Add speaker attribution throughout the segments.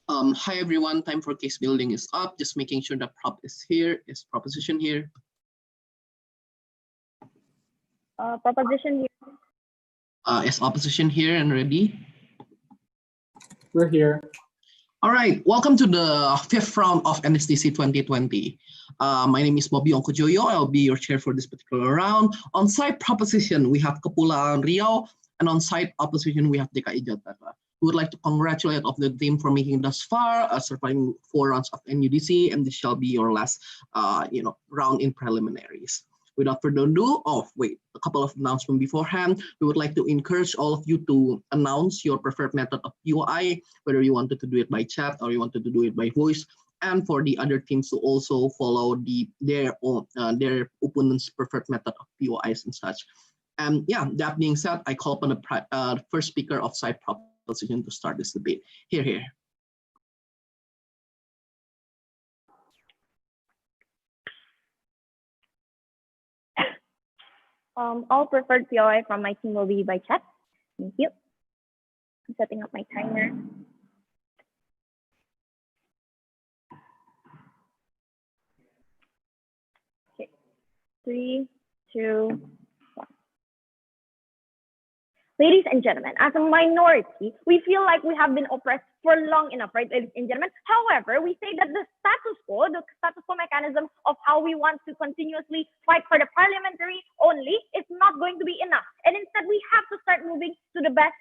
Speaker 1: Hi everyone, time for case building is up. Just making sure the prop is here. Is proposition here?
Speaker 2: Proposition here.
Speaker 1: Is opposition here and ready?
Speaker 3: We're here.
Speaker 1: All right, welcome to the fifth round of NSDC 2020. My name is Bobby Ongkojoyo. I'll be your chair for this particular round. On site proposition, we have KEPULAUAN RIAU, and on site opposition, we have DKI Jakarta. We would like to congratulate of the team for making thus far, surviving 4 rounds of NUDC, and this shall be your last, round in preliminaries. Without further ado, a couple of announcements beforehand. We would like to encourage all of you to announce your preferred method of POI, whether you wanted to do it by chat or you wanted to do it by voice, and for the other teams to also follow their opponent's preferred method of POIs and such. And yeah, that being said, I call upon the first speaker of side proposition to start this debate. Here.
Speaker 2: All preferred POI from my team will be by chat. Thank you. I'm setting up my timer. Okay, 3, 2, 1. Ladies and gentlemen, as a minority, we feel like we have been oppressed for long enough, right, ladies and gentlemen? However, we say that the status quo mechanism of how we want to continuously fight for the parliamentary only is not going to be enough. And instead, we have to start moving to the best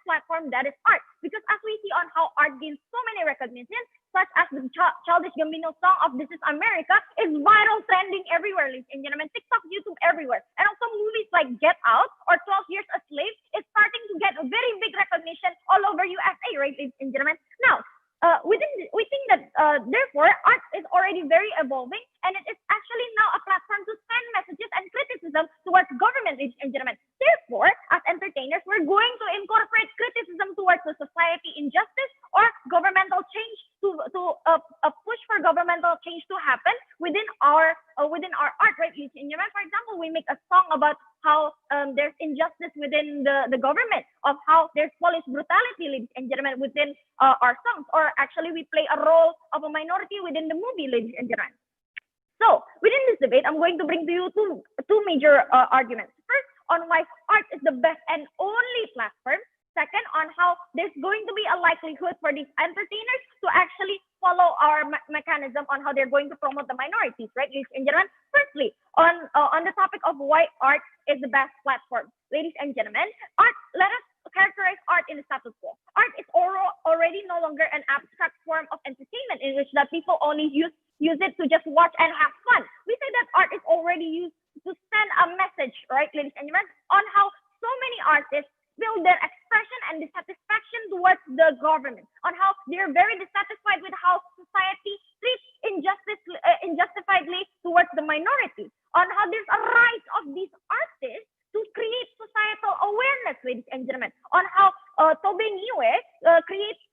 Speaker 2: platform, that is art. Because as we see on how art gains so many recognitions, such as the Childish Gambino song of This Is America is viral, trending everywhere, ladies and gentlemen. TikTok, YouTube, everywhere. And also movies like Get Out or 12 Years a Slave is starting to get a very big recognition all over USA, right, ladies and gentlemen? Now, we think that therefore art is already very evolving, and it is actually now a platform to send messages and criticism towards government, ladies and gentlemen. Therefore, as entertainers, we're going to incorporate criticism towards the society injustice or governmental change to push for governmental change to happen within our art, right, ladies and gentlemen? For example, we make a song about how there's injustice within the government, of how there's police brutality, ladies and gentlemen, within our songs, or actually we play a role of a minority within the movie, ladies and gentlemen. So within this debate, I'm going to bring to you two major arguments. First, on why art is the best and only platform. Second, on how there's going to be a likelihood for these entertainers to actually follow our mechanism on how they're going to promote the minorities, right, ladies and gentlemen? Firstly, on the topic of why art is the best platform. Ladies and gentlemen, let us characterize art in the status quo. Art is already no longer an abstract form of entertainment in which that people only use it to just watch and have fun. We say that art is already used to send a message, right, ladies and gentlemen, on how so many artists feel their expression and dissatisfaction towards the government, on how they're very dissatisfied with how society treats injustifiably towards the minorities, on how there's a rise of these artists to create societal awareness, ladies and gentlemen, on how Tobe Niue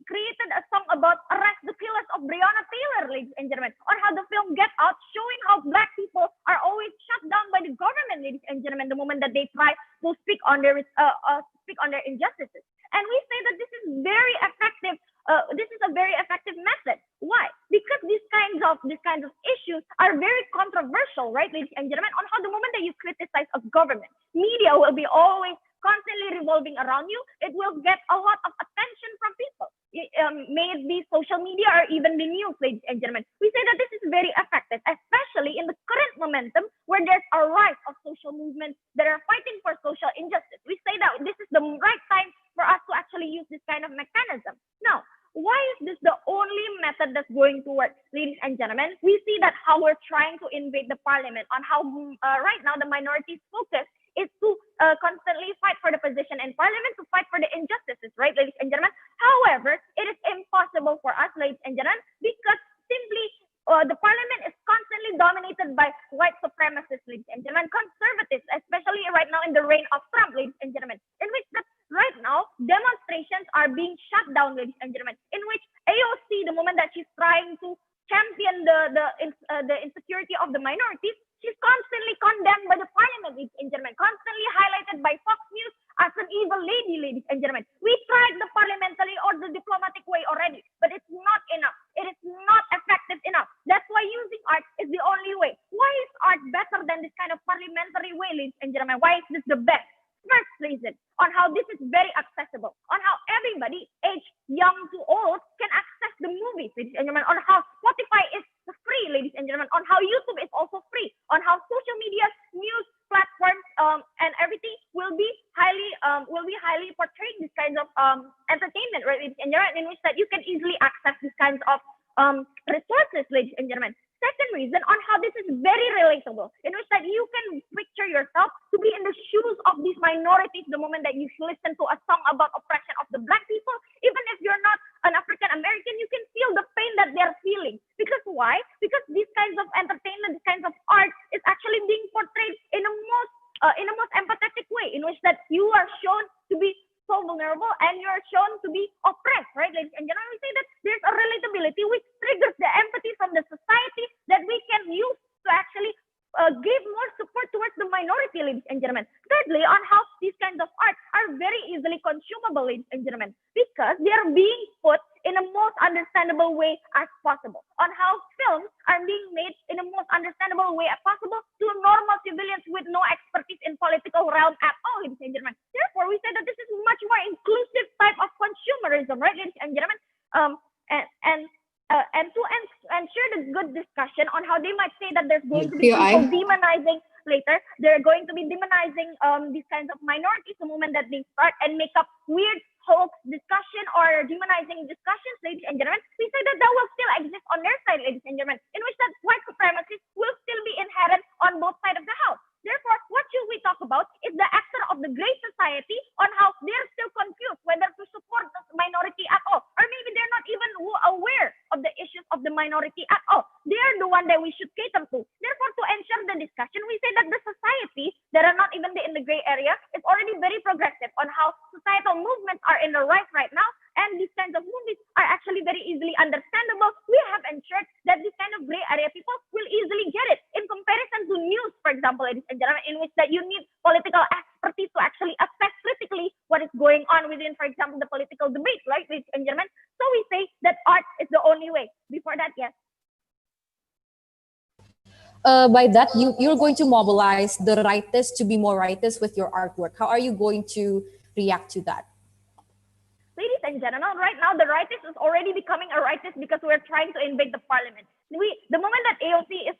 Speaker 2: created a song about arrest the killers of Breonna Taylor, ladies and gentlemen, on how the film Get Out showing how Black people are always shut down by the government, ladies and gentlemen, the moment that they try to speak on their injustices. And we say that this is very effective. This is a very effective method. Why? Because these kinds of issues are very controversial, right, ladies and gentlemen? On how the moment that you criticize a government, media will be always constantly revolving around you. It will get a lot of attention from people. May it be social media or even the news, ladies and gentlemen. We say that this is very effective, especially in the current momentum where there's a rise of social movements that are fighting for social injustice. We say that this is the right time for us to actually use this kind of mechanism. Now, why is this the only method that's going to work, ladies and gentlemen? We see that how we're trying to invade the parliament, on how right now the minorities' focus is to constantly fight for the position in parliament, to fight for the injustices, right, ladies and gentlemen? However, it is impossible for us, ladies and gentlemen, because simply the parliament is constantly dominated by white supremacists, ladies and gentlemen, conservatives, especially right now in the reign of Trump, ladies and gentlemen, in which that right now demonstrations are being shut down, ladies and gentlemen, in which AOC, the moment that she's trying to champion the insecurity of the minorities, she's constantly condemned by the parliament, ladies and gentlemen, constantly highlighted by Fox News as an evil lady, ladies and gentlemen. We tried the parliamentary or the diplomatic way already, but it's not movies, ladies and gentlemen, on how Spotify is free, ladies and gentlemen, on how YouTube is also free, on how social media, news platforms, and everything will be highly portraying these kinds of entertainment, right, ladies and gentlemen, in which that you can easily access these kinds of resources, ladies and gentlemen. Second reason on how this is very relatable, in which that you can picture yourself to be in the shoes of these minorities the moment that you listen to a song about oppression of the Black people. Even if you're not an African American, you can feel the pain that they're feeling. Because why? Because these kinds of entertainment, these kinds of art is actually being portrayed in a most empathetic way, in which that you are shown to be so vulnerable and you're shown to be oppressed, right, ladies and gentlemen? We say that there's a relatability which triggers the empathy from the society that we can use to actually give more support towards the minority, ladies and gentlemen. Thirdly, on how these kinds of art are very easily consumable, ladies and gentlemen, because they are being put in the most understandable way as possible, on how films are being made in the most understandable way as possible to normal civilians with no expertise in political realm at all, ladies and gentlemen. Therefore, we say that this is much more inclusive type of consumerism, right, ladies and gentlemen? And to ensure the good discussion on how they might say that there's going to be people demonizing later, they're going to be demonizing these kinds of minorities the moment that they start and make up weird hoax discussion or demonizing discussions, ladies and gentlemen. We say that that will still exist on their side, ladies and gentlemen, in which that white supremacy will still be inherent on both sides of the house. Therefore, what should we talk about is the actor of the great society on how they're still confused whether to support the minority at all, or maybe they're not even aware of the issues of the minority at all. They're the one that we should cater to. Therefore, to ensure the discussion, we say that the society that are not even in the gray area is already very progressive on how societal movements are in the rise right now, and these kinds of movies are actually very easily understandable. We have ensured that these kind of gray area people will easily get it in comparison to news, for example, ladies and gentlemen, in which that you need political expertise to actually assess critically what is going on within, for example, the political debate, right, ladies and gentlemen? So we say that art is the only way. Before that, yes.
Speaker 4: By that, you're going to mobilize the rightist to be more rightist with your artwork. How are you going to react to that?
Speaker 2: Ladies and gentlemen, right now the rightist is already becoming a rightist because we're trying to invade the parliament. The moment that AOC is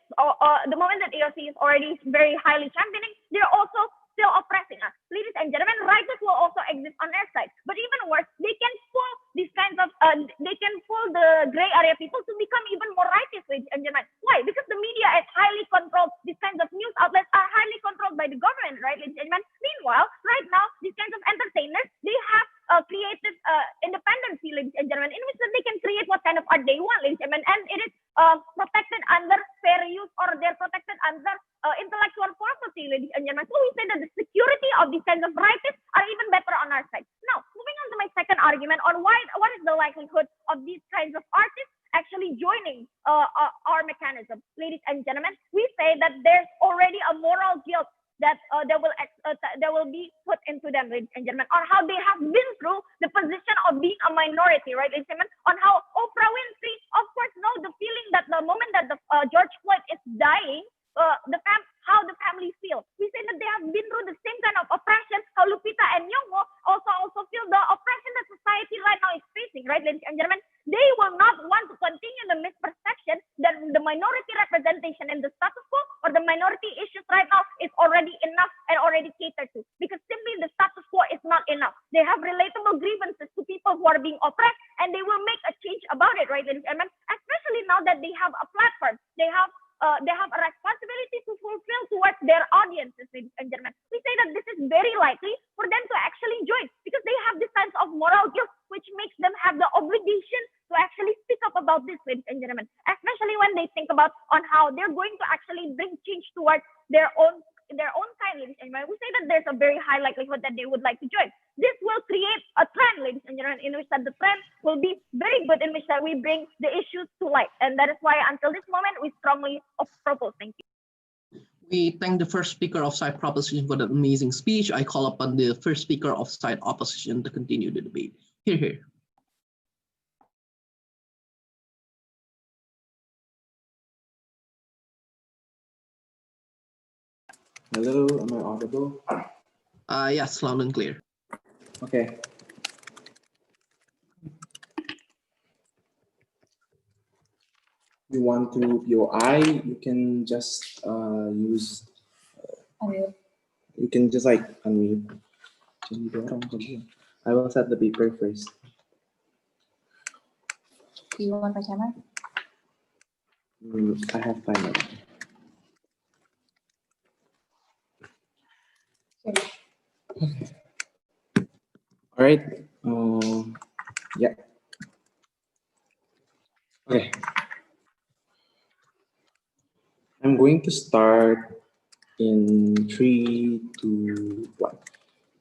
Speaker 2: already very highly championing, they're also still oppressing us. Ladies and gentlemen, rightists will also exist on their side. But even worse, they can pull these kinds of the gray area people to become even more rightist, ladies and gentlemen. Why? Because the media is highly controlled. These kinds of news outlets are highly controlled by the government, right, ladies and gentlemen? Meanwhile, right now, these kinds of entertainers, they have creative independency, ladies and gentlemen, in which they can create what kind of art they want, ladies and gentlemen, and it is protected under fair use, or they're protected under intellectual property, ladies and gentlemen. So we say that the security of these kinds of rights are even better on our side. Now, moving on to my second argument on what is the likelihood of these kinds of artists actually joining our mechanism, ladies and gentlemen, we say that there's already a moral guilt that will be put into them, ladies and gentlemen, on how they have been through the position of being a minority, right, ladies and gentlemen, on how Oprah Winfrey, of course, know the feeling that the moment that the George Floyd is dying, how the family feel. We say that they have been through the same kind of oppression, how Lupita and Nyong'o also feel the oppression that society right now is facing, right, ladies and gentlemen. They will not want to continue the misperception that the minority representation in the status quo or the minority issues right now is already enough and already catered to, because simply the status quo is not enough. They have relatable grievances to people who are being oppressed, and they will make a change about it, right, ladies and gentlemen, especially now that they have a platform. They have a responsibility to fulfill towards their audiences, ladies and gentlemen. We say that this is very likely for them to actually join because they have this sense of moral guilt, which makes them have the obligation to actually speak up about this, ladies and gentlemen, especially when they think about on how they're going to actually bring change towards their own kind, ladies and gentlemen. We say that there's a very high likelihood that they would like to join. This will create a trend, ladies and gentlemen, in which that the trend will be very good, in which that we bring the issues to light. And that is why until this moment, we strongly propose. Thank you.
Speaker 1: We thank the first speaker of side proposition for the amazing speech. I call upon the first speaker of side opposition to continue the debate. Here.
Speaker 3: Hello, am I audible?
Speaker 1: Yes, loud and clear.
Speaker 3: Okay. you want to POI, you can just use. You can just like unmute. I will set the paper first.
Speaker 4: Do you want my camera?
Speaker 3: I have time. Okay. All right. Yeah. Okay. I'm going to start in 3, 2, 1.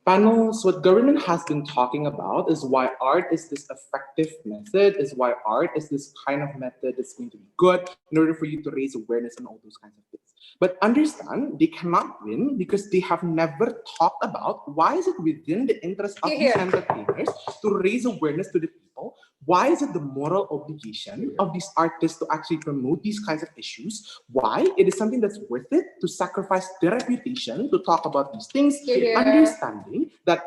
Speaker 3: Panels, what government has been talking about is why art is this effective method, is why art is this kind of method that's going to be good in order for you to raise awareness and all those kinds of things. But understand, they cannot win because they have never talked about why is it within the interest of these entertainers to raise awareness to the people. Why is it the moral obligation of these artists to actually promote these kinds of issues? Why it is something that's worth it to sacrifice their reputation to talk about these things, understanding that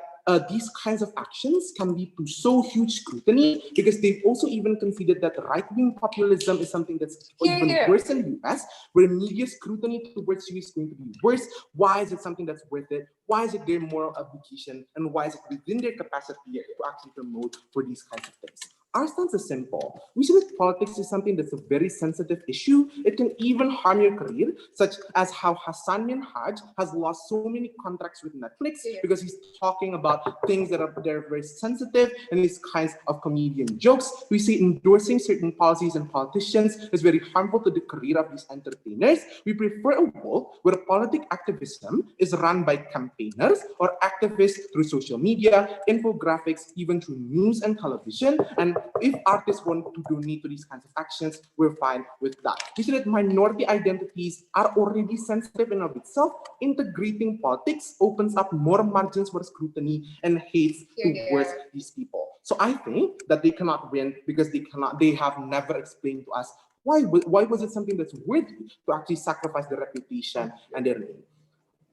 Speaker 3: these kinds of actions can lead to so huge scrutiny, because they've also even considered that right-wing populism is something that's even worse in the US, where media scrutiny towards you is going to be worse. Why is it something that's worth it? Why is it their moral obligation? And why is it within their capacity to actually promote for these kinds of things? Our stance is simple. We see that politics is something that's a very sensitive issue. It can even harm your career, such as how Hassan Minhaj has lost so many contracts with Netflix because he's talking about things that are very sensitive and these kinds of comedian jokes. We see endorsing certain policies and politicians is very harmful to the career of these entertainers. We prefer a world where political activism is run by campaigners or activists through social media, infographics, even through news and television. And if artists want to donate to these kinds of actions, we're fine with that. We see that minority identities are already sensitive in of itself. Integrating politics opens up more margins for scrutiny and hate towards these people. So I think that they cannot win because they have never explained to us why was it something that's worthy to actually sacrifice their reputation and their name.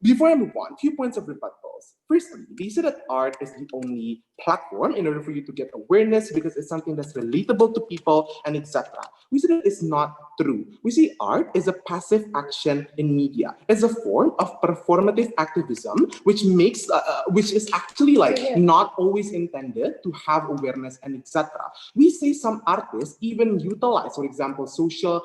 Speaker 3: Before I move on, a few points of rebuttals. Firstly, they say that art is the only platform in order for you to get awareness because it's something that's relatable to people and etc. We say that it's not true. We see art is a passive action in media. It's a form of performative activism, which is actually like not always intended to have awareness and etc. We say some artists even utilize, for example, social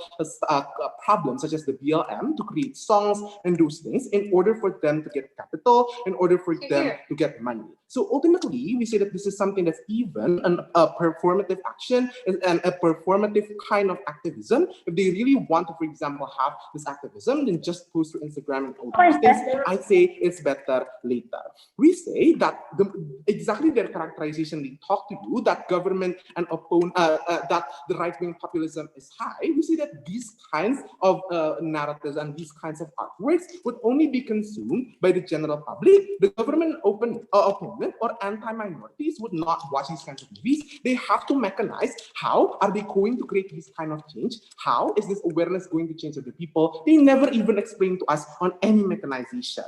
Speaker 3: problems such as the BLM to create songs and those things in order for them to get capital, in order for them to get money. So ultimately, we say that this is something that's even a performative action and a performative kind of activism. If they really want to, for example, have this activism, then just post to Instagram and all these things. I say it's better later. We say that exactly their characterization they talk to you, that government and that the right-wing populism is high. We say that these kinds of narratives and these kinds of artworks would only be consumed by the general public. The government opponent or anti-minorities would not watch these kinds of movies. They have to mechanize how are they going to create this kind of change? How is this awareness going to change to the people? They never even explain to us on any mechanization.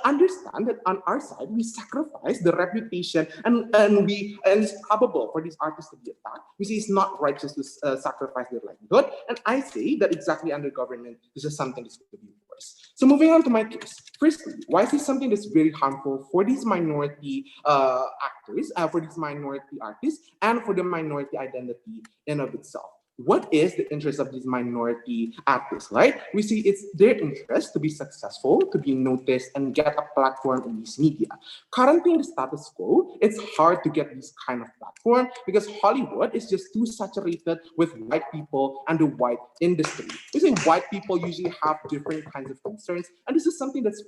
Speaker 3: Understand that on our side, we sacrifice the reputation and it's probable for these artists to be attacked. We say it's not righteous to sacrifice their livelihood. And I say that exactly under government, this is something that's going to be worse. So moving on to my case. Firstly, why is this something that's very harmful for these minority actors, for these minority artists, and for the minority identity in of itself? What is the interest of these minority actors, right? We see it's their interest to be successful, to be noticed, and get a platform in these media. Currently in the status quo, it's hard to get this kind of platform because Hollywood is just too saturated with white people and the white industry. We say white people usually have different kinds of concerns, and this is something that's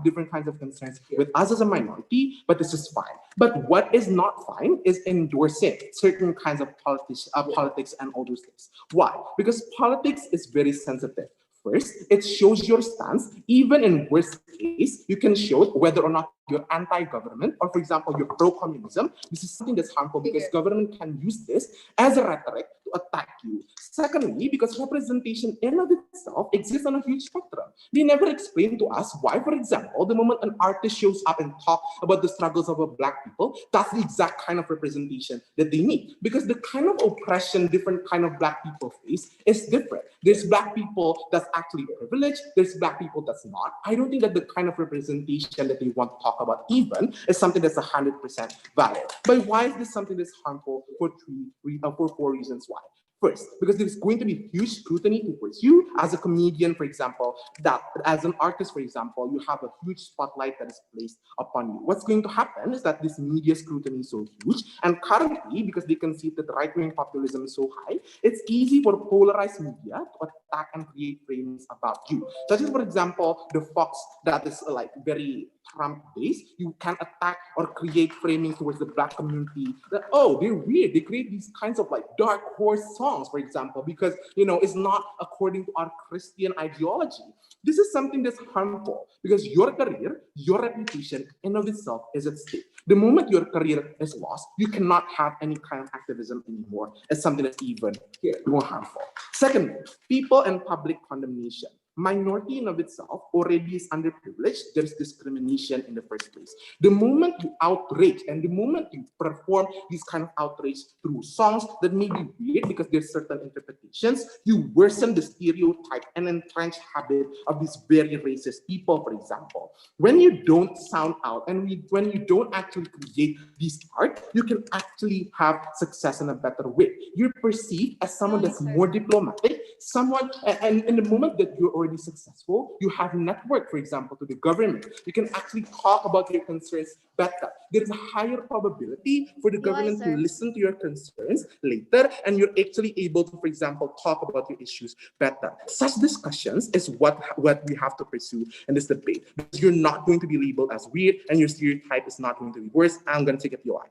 Speaker 3: different kinds of concerns with us as a minority, but this is fine. But what is not fine is endorsing certain kinds of politics and all those things. Why? Because politics is very sensitive. First, it shows your stance. Even in worst case, you can show whether or not you're anti-government or, for example, you're pro-communism. This is something that's harmful because government can use this as a rhetoric to attack you. Secondly, because representation in of itself exists on a huge spectrum. They never explain to us why, for example, the moment an artist shows up and talks about the struggles of Black people, that's the exact kind of representation that they need. Because the kind of oppression different kind of Black people face is different. There's Black people that's actually privileged, there's Black people that's not. I don't think that the kind of representation that they want to talk about even is something that's 100% valid. But why is this something that's harmful? For four reasons why. First, because there's going to be huge scrutiny towards you as a comedian, for example, that as an artist, for example, you have a huge spotlight that is placed upon you. What's going to happen is that this media scrutiny is so huge, and currently, because they can see that the right-wing populism is so high, it's easy for polarized media to attack and create frames about you. Such as, for example, the Fox that is like very Trump-based, you can attack or create framing towards the Black community that, oh, they're weird. They create these kinds of like dark horse songs, for example, because, you know, it's not according to our Christian ideology. This is something that's harmful because your career, your reputation in of itself is at stake. The moment your career is lost, you cannot have any kind of activism anymore. It's something that's even more harmful. Secondly, people and public condemnation. Minority in of itself already is underprivileged. There's discrimination in the first place. The moment you outrage and the moment you perform these kind of outrage through songs that may be weird because there's certain interpretations, you worsen the stereotype and entrenched habit of these very racist people, for example. When you don't sound out and when you don't actually create this art, you can actually have success in a better way. You're perceived as someone that's more diplomatic, someone, and in the moment that you're already successful, you have network, for example, to the government. You can actually talk about your concerns better. There is a higher probability for the government to listen to your concerns later, and you're actually able to, for example, talk about your issues better. Such discussions is what we have to pursue in this debate. Because you're not going to be labeled as weird, and your stereotype is not going to be worse. I'm going to take a POI.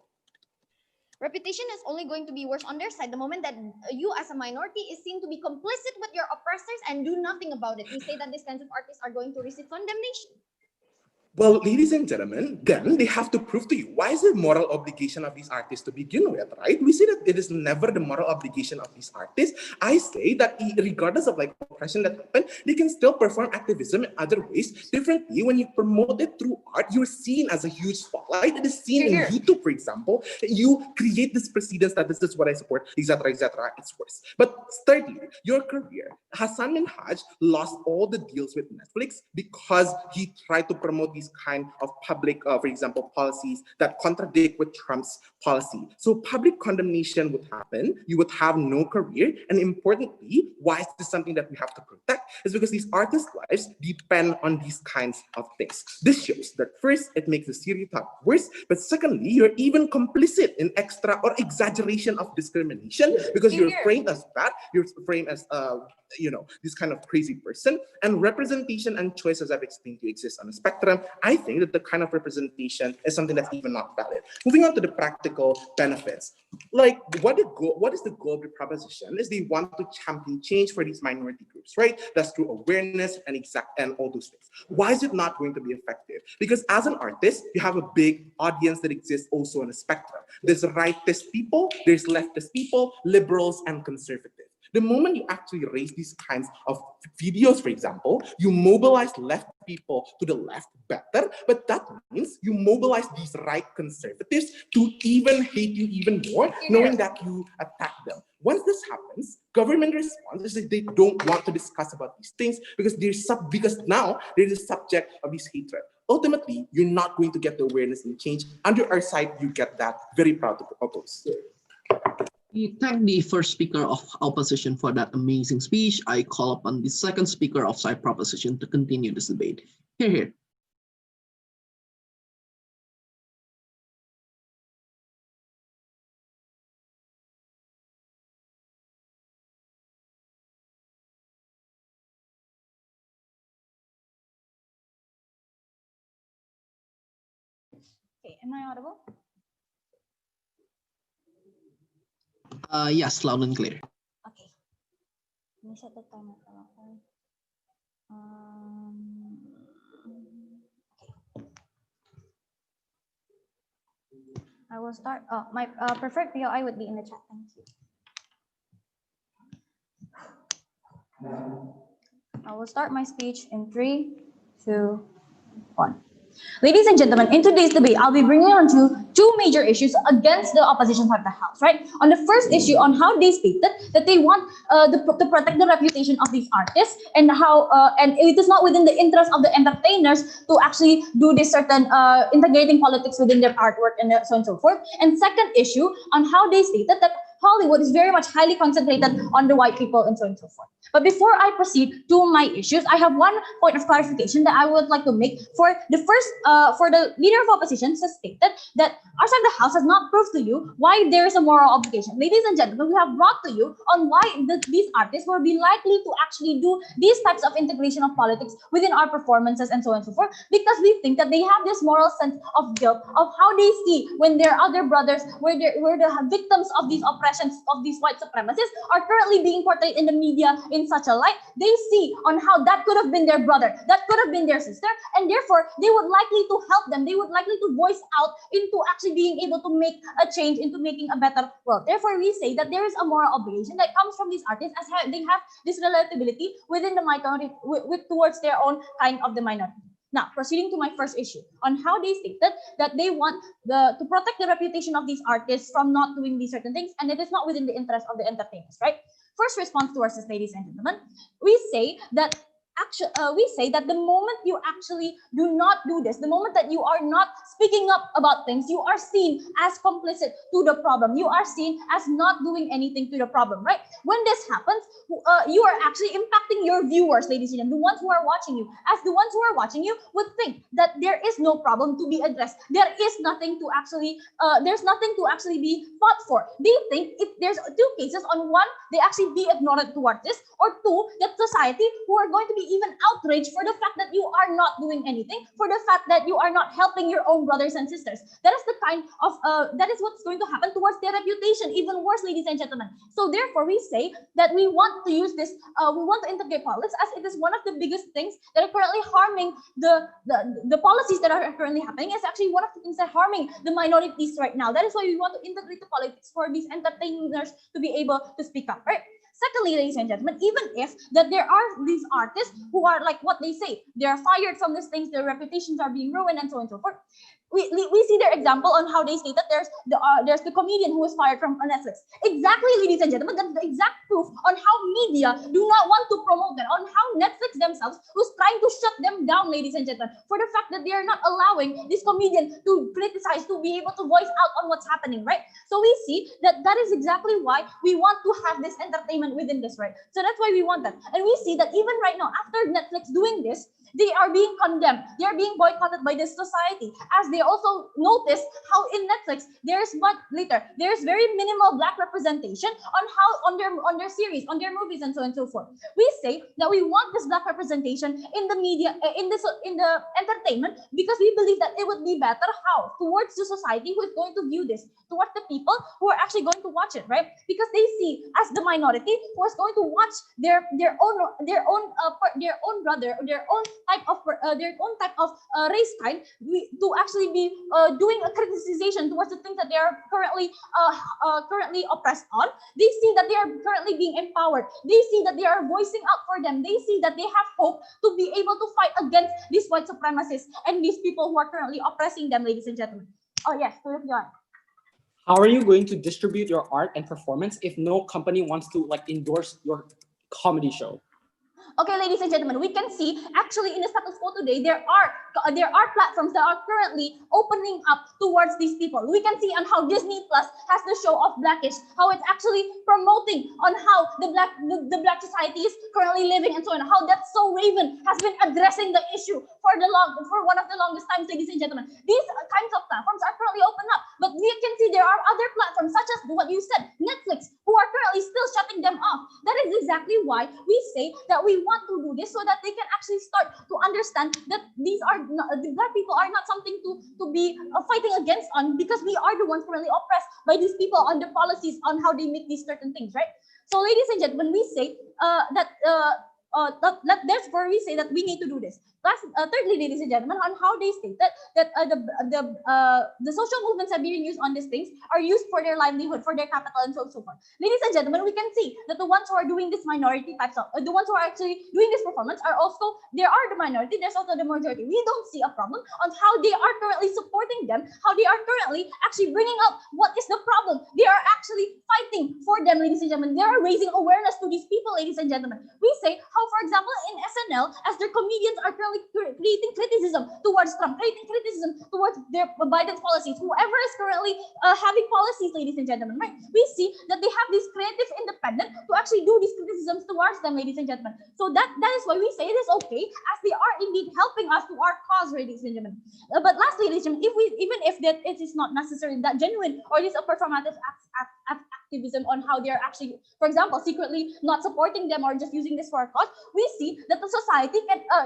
Speaker 5: Reputation is only going to be worse on their side the moment that you as a minority is seen to be complicit with your oppressors and do nothing about it. We say that these kinds of artists are going to receive condemnation.
Speaker 3: Well, ladies and gentlemen, then they have to prove to you why is the moral obligation of these artists to begin with, right? We say that it is never the moral obligation of these artists. I say that regardless of like oppression that happened, they can still perform activism in other ways differently. When you promote it through art, you're seen as a huge spotlight. It is seen in YouTube, for example. You create this precedence that this is what I support, etc., etc. It's worse. But thirdly, your career. Hassan Minhaj lost all the deals with Netflix because he tried to promote these kind of public, for example, policies that contradict with Trump's policy. So public condemnation would happen. You would have no career. And importantly, why is this something that we have to protect? Is because these artists' lives depend on these kinds of things. This shows that first, it makes the stereotype worse. But secondly, you're even complicit in extra or exaggeration of discrimination because you're framed as bad. You're framed as this kind of crazy person. And representation and choice, as I've explained to you, exist on a spectrum. I think that the kind of representation is something that's even not valid. Moving on to the practical benefits. Like, what is the goal of the proposition? Is they want to champion change for these minority groups, right? That's through awareness and all those things. Why is it not going to be effective? Because as an artist, you have a big audience that exists also on a spectrum. There's rightist people, there's leftist people, liberals, and conservatives. The moment you actually raise these kinds of videos, for example, you mobilize left people to the left better, but that means you mobilize these right conservatives to even hate you even more, knowing that you attack them. Once this happens, government response is that they don't want to discuss about these things because now they're the subject of this hatred. Ultimately, you're not going to get the awareness and change. Under our side, you get that. Very proud to propose.
Speaker 1: We thank the first speaker of opposition for that amazing speech. I call upon the second speaker of side proposition to continue this debate. Here.
Speaker 5: Okay, am I audible?
Speaker 1: Yes, loud and clear.
Speaker 5: Okay. Let me set the timer. Okay. I will start. My preferred POI would be in the chat. Thank you.
Speaker 6: I will start my speech in 3, 2, 1. Ladies and gentlemen, in today's debate, I'll be bringing on two major issues against the opposition side of the House, right? On the first issue, on how they stated that they want to protect the reputation of these artists, and how and it is not within the interest of the entertainers to actually do this certain integrating politics within their artwork and so on and so forth. And second issue, on how they stated that Hollywood is very much highly concentrated on the white people and so on and so forth. But before I proceed to my issues, I have one point of clarification that I would like to make for the first, for the leader of opposition has stated that our side of the House has not proved to you why there is a moral obligation. Ladies and gentlemen, we have brought to you on why these artists will be likely to actually do these types of integration of politics within our performances and so on and so forth, because we think that they have this moral sense of guilt of how they see when their other brothers, where the victims of these oppressions of these white supremacists are currently being portrayed in the media in such a light. They see on how that could have been their brother, that could have been their sister, and therefore they would likely to help them. They would likely to voice out into actually being able to make a change, into making a better world. Therefore, we say that there is a moral obligation that comes from these artists, as they have this relatability within the minority, towards their own kind of the minority. Now, proceeding to my first issue on how they stated that they want to protect the reputation of these artists from not doing these certain things, and it is not within the interest of the entertainers, right? First response towards this, ladies and gentlemen, we say that the moment you actually do not do this, the moment that you are not speaking up about things, you are seen as complicit to the problem. You are seen as not doing anything to the problem, right? When this happens, you are actually impacting your viewers, ladies and gentlemen, the ones who are watching you, as the ones who are watching you would think that there is no problem to be addressed. There is nothing to actually, there's nothing to actually be fought for. They think if there's two cases, on one, they actually be ignorant towards this, or two, that society who are going to be even outraged for the fact that you are not doing anything, for the fact that you are not helping your own brothers and sisters. That is the kind of, that is what's going to happen towards their reputation, even worse, ladies and gentlemen. So therefore, we say that we want to use this, we want to integrate politics, as it is one of the biggest things that are currently harming the policies that are currently happening. Is actually one of the things that are harming the minorities right now. That is why we want to integrate the politics for these entertainers to be able to speak up, right? Secondly, ladies and gentlemen, even if that there are these artists who are like what they say, they are fired from these things, their reputations are being ruined, and so on and so forth. We see their example on how they say that there's the comedian who was fired from Netflix. Exactly, ladies and gentlemen, that's the exact proof on how media do not want to promote them, on how Netflix themselves was trying to shut them down, ladies and gentlemen, for the fact that they are not allowing this comedian to criticize, to be able to voice out on what's happening, right? So we see that that is exactly why we want to have this entertainment within this, right? So that's why we want that. And we see that even right now, after Netflix doing this, they are being condemned. They are being boycotted by this society, as they also notice how in Netflix there's very minimal black representation on how on their series, on their movies, and so on and so forth. We say that we want this black representation in the media, in the entertainment, because we believe that it would be better how towards the society who is going to view this, towards the people who are actually going to watch it, right? Because they see as the minority who is going to watch their own brother, or their own type of race kind, to actually be doing a criticization towards the things that they are currently oppressed on. They see that they are currently being empowered. They see that they are voicing out for them. They see that they have hope to be able to fight against these white supremacists and these people who are currently oppressing them, ladies and gentlemen. Oh yes, go on.
Speaker 3: How are you going to distribute your art and performance if no company wants to endorse your comedy show?
Speaker 6: Okay, ladies and gentlemen, we can see actually in the status quo today, there are platforms that are currently opening up towards these people. We can see on how Disney Plus has the show of Blackish, how it's actually promoting on how the black society is currently living, and so on. How That's So Raven has been addressing the issue for one of the longest times, ladies and gentlemen. These kinds of platforms are currently open up, but we can see there are other platforms such as what you said, Netflix, who are currently still shutting them off. That is exactly why we say that we want to do this, so that they can actually start to understand that the black people are not something to be fighting against on, because we are the ones currently oppressed by these people on the policies on how they make these certain things, right? So ladies and gentlemen, we say that Therefore, we say that we need to do this. Thirdly, ladies and gentlemen, on how they state that the social movements that are being used on these things are used for their livelihood, for their capital, and so forth. Ladies and gentlemen, we can see that the ones who are doing this minority types of, the ones who are actually doing this performance are also, there are the minority, there's also the majority. We don't see a problem on how they are currently supporting them, how they are currently actually bringing up what is the problem. They are actually fighting for them, ladies and gentlemen. They are raising awareness to these people, ladies and gentlemen. We say how, for example, in SNL, as their comedians are currently creating criticism towards Trump, creating criticism towards their Biden's policies, whoever is currently having policies, ladies and gentlemen, right? We see that they have this creative independence to actually do these criticisms towards them, ladies and gentlemen. So that is why we say it is okay, as they are indeed helping us to our cause, ladies and gentlemen. But lastly, ladies and gentlemen, even if that it is not necessarily that genuine or it is a performative activism on how they are actually, for example, secretly not supporting them or just using this for a cause, we see that the society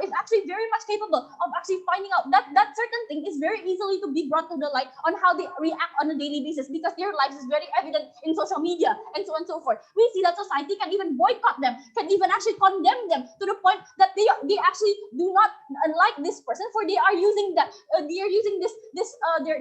Speaker 6: is actually very much capable of actually finding out that certain thing is very easily to be brought to the light on how they react on a daily basis, because their lives is very evident in social media and so on and so forth. We see that society can even boycott them, can even actually condemn them to the point that they actually do not like this person, for they are using that they are using their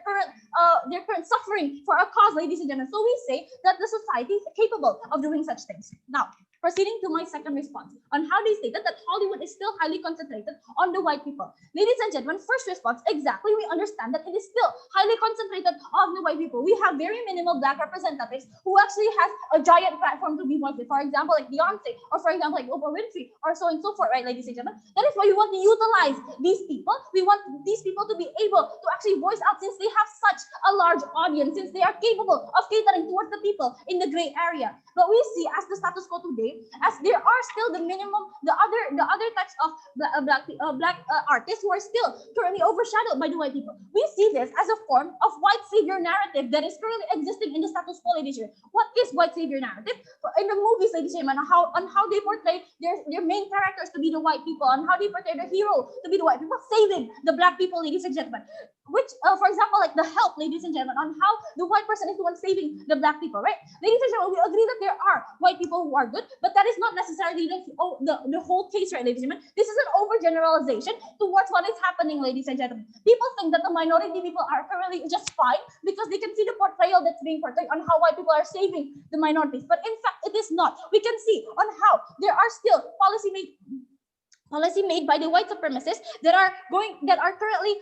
Speaker 6: current suffering for a cause, ladies and gentlemen. So we say that the society is capable of doing such things. Now, proceeding to my second response on how they stated that Hollywood is still highly concentrated on the white people. Ladies and gentlemen, first response, exactly, we understand that it is still highly concentrated on the white people. We have very minimal black representatives who actually has a giant platform to be wanted. For example, like Beyonce, or for example, like Oprah Winfrey, or so and so forth, right, ladies and gentlemen? That is why we want to utilize these people. We want these people to be able to actually voice out, since they have such a large audience, since they are capable of catering towards the people in the gray area. But we see, as the status quo today, as there are still the minimum, the other types of black artists who are still currently overshadowed by the white people. We see this as a form of white savior narrative that is currently existing in the status quo, ladies and gentlemen. What is white savior narrative? In the movies, ladies and gentlemen, on how they portray their main characters to be the white people, on how they portray the hero to be the white people, saving the black people, ladies and gentlemen. Which, for example, like The Help, ladies and gentlemen, on how the white person is the one saving the black people, right? Ladies and gentlemen, we agree that there are white people who are good, but that is not necessarily the whole case, right, ladies and gentlemen? This is an overgeneralization towards what is happening, ladies and gentlemen. People think that the minority people are currently just fine because they can see the portrayal that's being portrayed on how white people are saving the minorities, but in fact, it is not. We can see on how there are still policy made by the white supremacists that are currently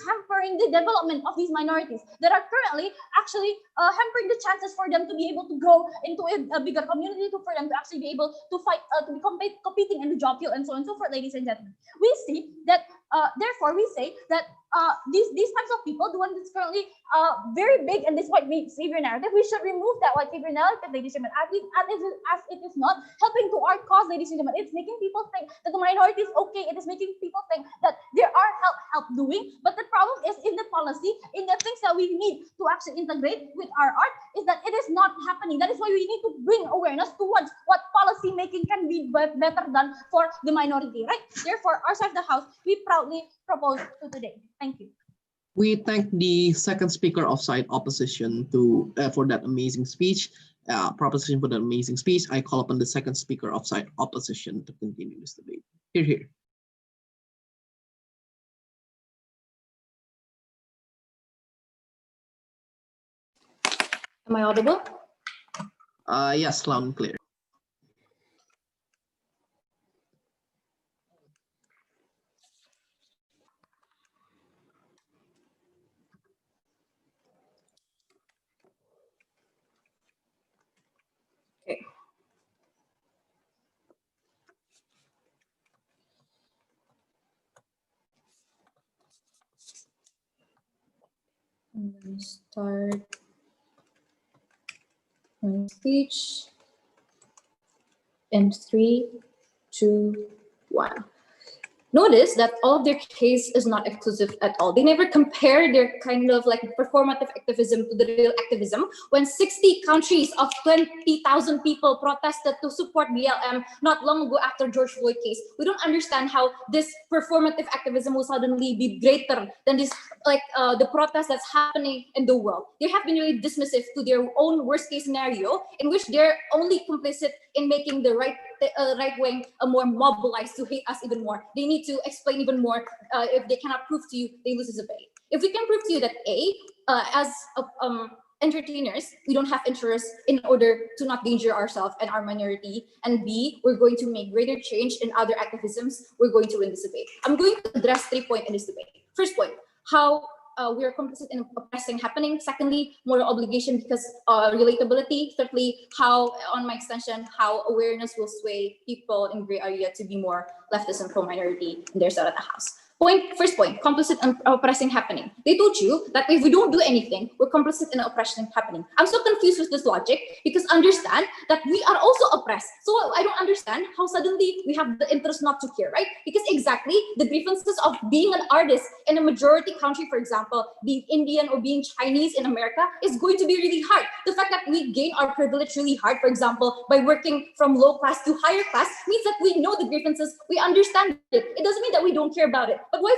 Speaker 6: hampering the development of these minorities, that are currently actually hampering the chances for them to be able to grow into a bigger community, for them to actually be able to fight, to be competing in the job field, and so on and so forth, ladies and gentlemen. We see that, therefore, we say that these types of people, the one that's currently very big in this white savior narrative, we should remove that white savior narrative, ladies and gentlemen, as it is not helping to our cause, ladies and gentlemen. It's making people think that the minority is okay. It is making people think that there are help doing, but the problem is in the policy, in the things that we need to actually integrate with our art, is that it is not happening. That is why we need to bring awareness towards what policy making can be better done for the minority, right? Therefore, our side of the house, we proudly propose to today. Thank you.
Speaker 1: We thank the second speaker of side opposition for that amazing speech. Proposition for that amazing speech. I call upon the second speaker of side opposition to continue this debate. Here.
Speaker 4: Am I audible?
Speaker 1: Yes, loud and clear.
Speaker 4: Okay. I'm going to start my speech in 3, 2, 1. Notice that all of their case is not exclusive at all. They never compare their kind of like performative activism to the real activism. When 60 countries of 20,000 people protested to support BLM not long ago after George Floyd case, we don't understand how this performative activism will suddenly be greater than this, the protest that's happening in the world. They have been really dismissive to their own worst case scenario, in which they're only complicit in making the right right wing more mobilized to hate us even more. They need to explain even more. If they cannot prove to you, they lose as a debate. If we can prove to you that as entertainers, we don't have interest in order to not danger ourselves and our minority, and B, we're going to make greater change in other activisms, we're going to win this debate. I'm going to address 3 points in this debate. First point, how we are complicit in oppressing happening. Secondly, moral obligation because relatability. Thirdly, how, on my extension, how awareness will sway people in gray area to be more leftist and pro-minority in their side of the house. First point, complicit in oppressing happening. They told you that if we don't do anything, we're complicit in oppression happening. I'm so confused with this logic because understand that we are also oppressed. So I don't understand how suddenly we have the interest not to care, right? Because exactly the grievances of being an artist in a majority country, for example, being Indian or being Chinese in America is going to be really hard. The fact that we gain our privilege really hard, for example, by working from low class to higher class means that we know the grievances, we understand it. It doesn't mean that we don't care about it. But why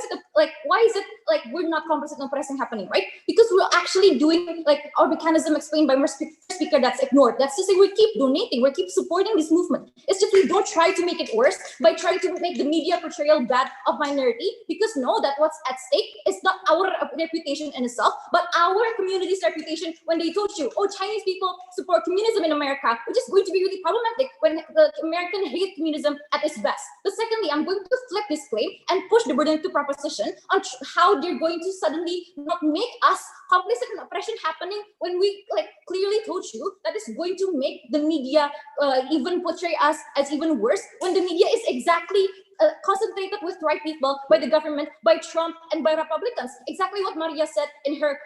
Speaker 4: is it like we're not complicit in oppressing happening, right? Because we're actually doing like our mechanism explained by my speaker that's ignored. That's to say we keep donating, we keep supporting this movement. It's just we don't try to make it worse by trying to make the media portrayal bad of minority, because know that what's at stake is not our reputation in itself, but our community's reputation. When they told you, oh, Chinese people support communism in America, which is going to be really problematic when the American hate communism at its best. But secondly, I'm going to flip this claim and push the burden to proposition on how they're going to suddenly not make us complicit in oppression happening when we like clearly told you that is going to make the media even portray us as even worse, when the media is exactly concentrated with right people by the government, by Trump, and by Republicans. Exactly what Maria said in her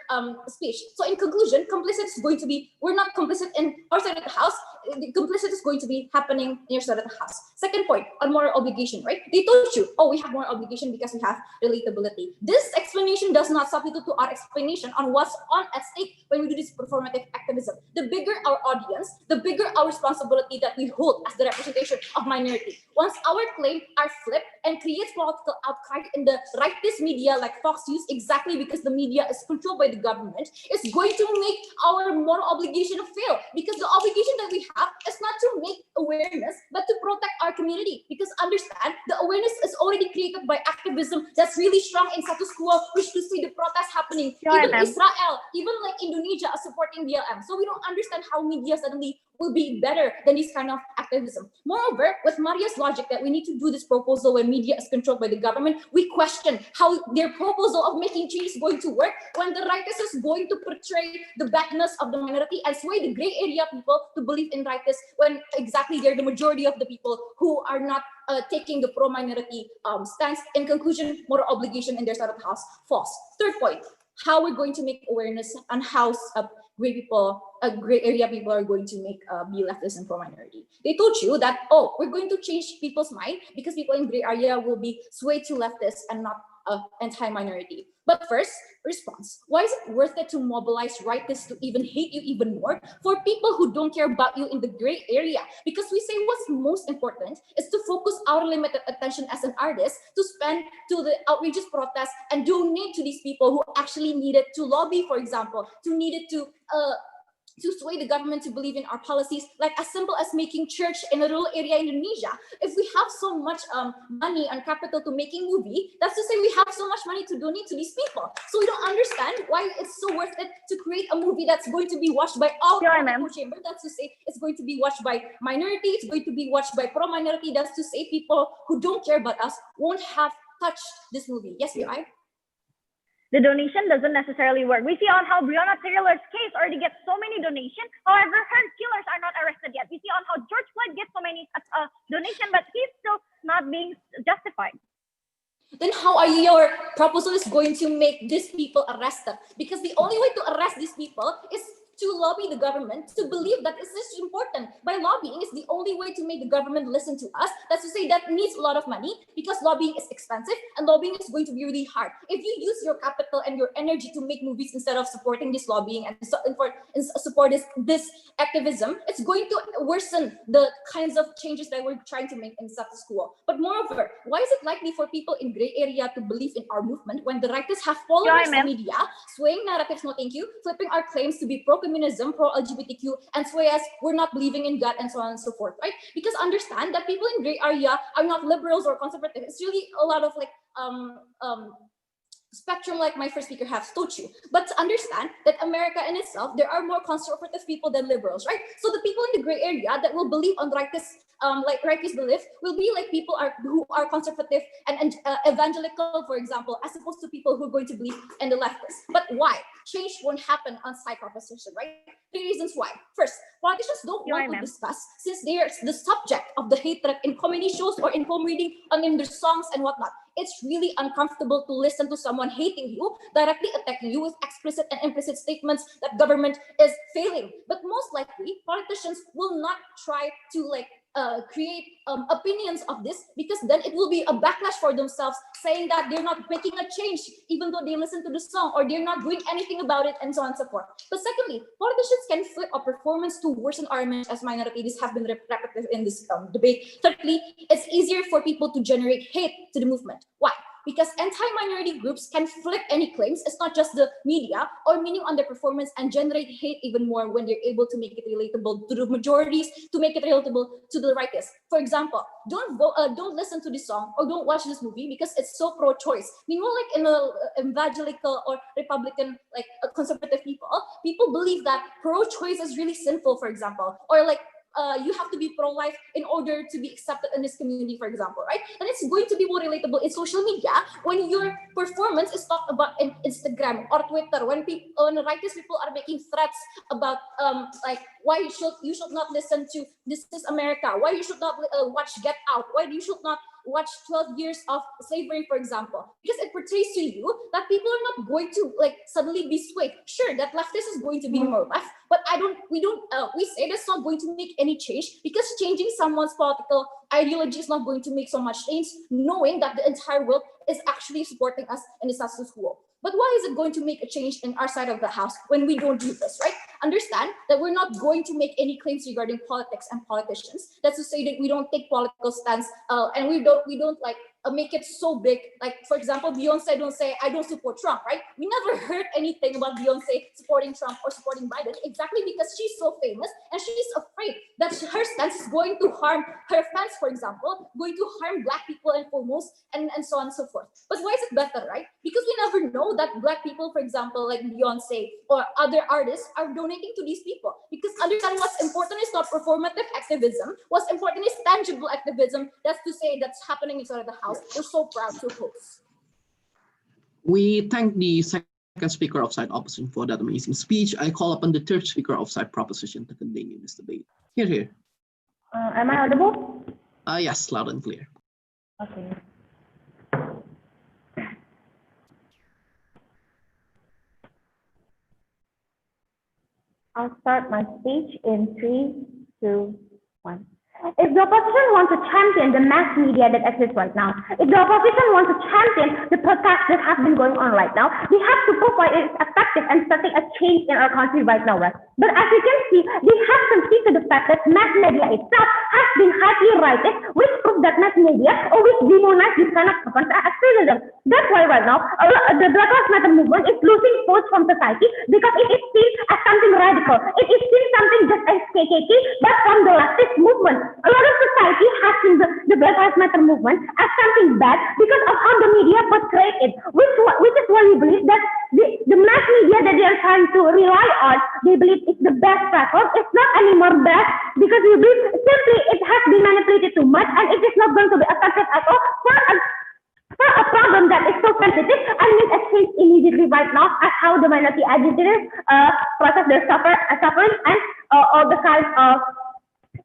Speaker 4: speech. So in conclusion, complicit is going to be, we're not complicit in our side of the house, the complicit is going to be happening in your side of the house. Second point, on moral obligation, right? They told you, oh, we have moral obligation because we have relatability. This explanation does not substitute to our explanation on what's on at stake when we do this performative activism. The bigger our audience, the bigger our responsibility that we hold as the representation of minority. Once our claims are flipped and creates political outcry in the rightist media like Fox News, exactly because the media is controlled by the government, it's going to make our moral obligation fail, because the obligation that we have is not to make awareness, but to protect our community. Because understand, the awareness is already created by activism that's really strong in status quo, which to see the protests happening. Even Israel, even like Indonesia are supporting BLM. So we don't understand how media suddenly will be better than this kind of activism. Moreover, with Maria's logic that we need to do this proposal when media is controlled by the government, we question how their proposal of making change is going to work when the rightist is going to portray the badness of the minority and sway the gray area people to believe in rightist when exactly they're the majority of the people who are not taking the pro-minority stance. In conclusion, moral obligation in their side of the house, false. Third point, how we're going to make awareness on how gray area people are going to make be leftist and pro-minority. They told you that, oh, we're going to change people's mind because people in gray area will be swayed to leftist and not anti-minority. But first, response. Why is it worth it to mobilize rightists to even hate you even more for people who don't care about you in the gray area? Because we say what's most important is to focus our limited attention as an artist to spend to the outrageous protests and donate to these people who actually needed to lobby, for example, to needed to sway the government to believe in our policies, like as simple as making church in a rural area in Indonesia. If we have so much money and capital to making movie, that's to say we have so much money to donate to these people. So we don't understand why it's so worth it to create a movie that's going to be watched by all echo chamber. That's to say it's going to be watched by minority, it's going to be watched by pro-minority. That's to say people who don't care about us won't have touched this movie. Yes, right?
Speaker 2: The donation doesn't necessarily work. We see on how Breonna Taylor's case already gets so many donations. However, her killers are not arrested yet. We see on how George Floyd gets so many donation, but he's still not being justified.
Speaker 4: Then how are your proposal is going to make these people arrested? Because the only way to arrest these people is to lobby the government to believe that this is important. By lobbying is the only way to make the government listen to us. That's to say that needs a lot of money because lobbying is expensive and lobbying is going to be really hard. If you use your capital and your energy to make movies instead of supporting this lobbying and support this activism, it's going to worsen the kinds of changes that we're trying to make in status quo. But moreover, why is it likely for people in gray area to believe in our movement when the rightists have followers in media, swaying narratives, no thank you, flipping our claims to be pro pro-feminism, pro-LGBTQ, and sway us, we're not believing in God, and so on and so forth, right? Because understand that people in gray area are not liberals or conservative. It's really a lot of like spectrum, like my first speaker has told you. But to understand that America in itself, there are more conservative people than liberals, right? So the people in the gray area that will believe on righteous, righteous belief will be like people who are conservative and evangelical, for example, as opposed to people who are going to believe in the leftists. But why? Change won't happen on side proposition, right? 3 reasons why. First, politicians don't want to discuss since they are the subject of the hatred in comedy shows or in home reading on in their songs and whatnot. It's really uncomfortable to listen to someone hating you, directly attacking you with explicit and implicit statements that government is failing. But most likely, politicians will not try to like create opinions of this, because then it will be a backlash for themselves, saying that they're not making a change even though they listen to the song, or they're not doing anything about it, and so on and so forth. But secondly, politicians can flip a performance to worsen our image as minorities have been repetitive in this debate. Thirdly, it's easier for people to generate hate to the movement. Why? Because anti-minority groups can flip any claims, it's not just the media, or meaning on their performance, and generate hate even more when they're able to make it relatable to the majorities, to make it relatable to the righteous. For example, don't listen to this song or don't watch this movie because it's so pro-choice. Meanwhile, like in the evangelical or Republican, like conservative people believe that pro-choice is really sinful, for example, or like you have to be pro-life in order to be accepted in this community, for example, right? And it's going to be more relatable in social media when your performance is talked about in Instagram or Twitter, when righteous people are making threats about like why you should not listen to This Is America, why you should not watch Get Out, why you should not watch 12 years of slavery, for example, because it portrays to you that people are not going to like suddenly be swayed. Sure, that leftist is going to be more left, but we say that's not going to make any change, because changing someone's political ideology is not going to make so much change, knowing that the entire world is actually supporting us in the status quo. But why is it going to make a change in our side of the house when we don't do this, right? Understand that we're not going to make any claims regarding politics and politicians. That's to say that we don't take political stance and we don't like make it so big. Like, for example, Beyonce don't say, I don't support Trump, right? We never heard anything about Beyonce supporting Trump or supporting Biden, exactly because she's so famous and she's afraid that her stance is going to harm her fans, for example, going to harm Black people and foremost, and so on and so forth. But why is it better, right? Because we never know that Black people, for example, like Beyonce or other artists are donating to these people. Because understand what's important is not performative activism. What's important is tangible activism. That's to say that's happening inside of the house. We're so proud to host.
Speaker 1: We thank the second speaker of side opposition for that amazing speech. I call upon the third speaker of side proposition to continue this debate. Here.
Speaker 2: Am I audible?
Speaker 1: Yes, loud and clear.
Speaker 2: Okay. I'll start my speech in 3, 2, 1. If the opposition wants to champion the mass media that exists right now, if the opposition wants to champion the protests that have been going on right now, they have to prove why it's effective and starting a change in our country right now, right? But as you can see, they have conceded the fact that mass media itself has been highly rated, which proves that mass media always demonize this kind of activism. That's why right now, the Black Lives Matter movement is losing force from society because it is seen as something radical. It is seen something just as KKK, but from the leftist movement. A lot of society has seen the Black Lives Matter movement as something bad because of how the media portrayed it, which is why we believe that the mass media that they are trying to rely on, they believe it's the best platform. It's not anymore best because we believe simply it has been manipulated too much and it is not going to be effective at all for a problem that is so sensitive and needs a change immediately right now, as how the minority agitators process their suffering and all the kinds of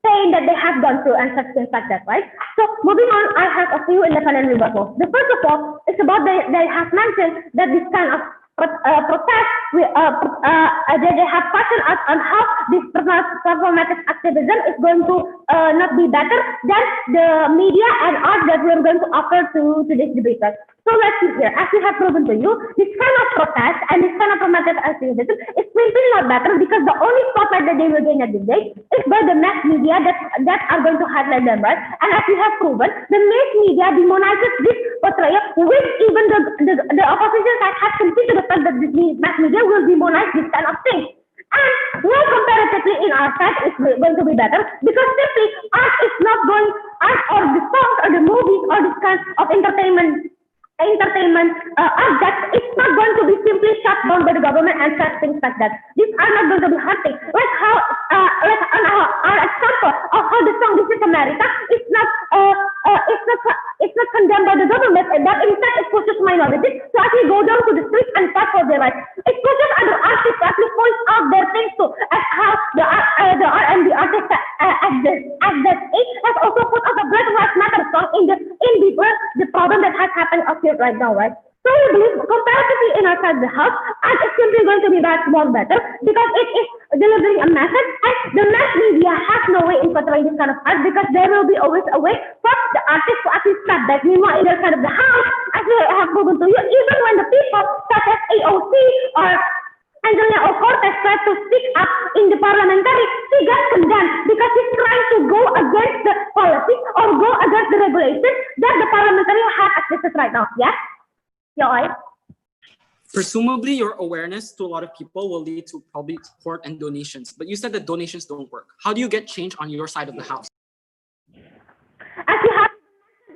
Speaker 2: saying that they have gone through and such things like that, right? So moving on, I have a few independent rebuttals. The first of all is about they have mentioned that this kind of protest, they have questioned us on how this performative activism is going to not be better than the media and art that we're going to offer to this debaters. So let's see here, as we have proven to you, this kind of protest and this kind of performative activism is simply not better because the only spotlight that they will gain at this day is by the mass media that are going to highlight them, right? And as we have proven, the mass media demonizes this portrayal, which even the opposition side has conceded the fact that this mass media will demonize this kind of thing. And why comparatively in our side is going to be better? Because simply art is not going, art or the songs or the movies or this kind of entertainment objects, it's not going to be simply shut down by the government and such things like that. These are not going to be hurting. Like how, like on our example of how the song "This Is America" it's not condemned by the government, but in fact it pushes minorities to actually go down to the streets and fight for their rights. It pushes other artists to actually point out their things too, as how the R&B artist at that age has also put out a Black Lives Matter song in the problem that has happened up here right now, right? So we believe comparatively in our side of the house, art is simply going to be much more better because it is delivering a message, and the mass media has no way in portraying this kind of art because there will be always a way for the artist to actually step back. Meanwhile, in their side of the house, as we have proven to you, even when the people such as AOC or Angelina Cortez tried to speak up in the parliamentary, he got condemned because he's trying to go against the policy or go against the regulations that the parliamentary has existed right now. Yeah? Yeah.
Speaker 7: Presumably, your awareness to a lot of people will lead to public support and donations. But you said that donations don't work. How do you get change on your side of the house?
Speaker 2: As you have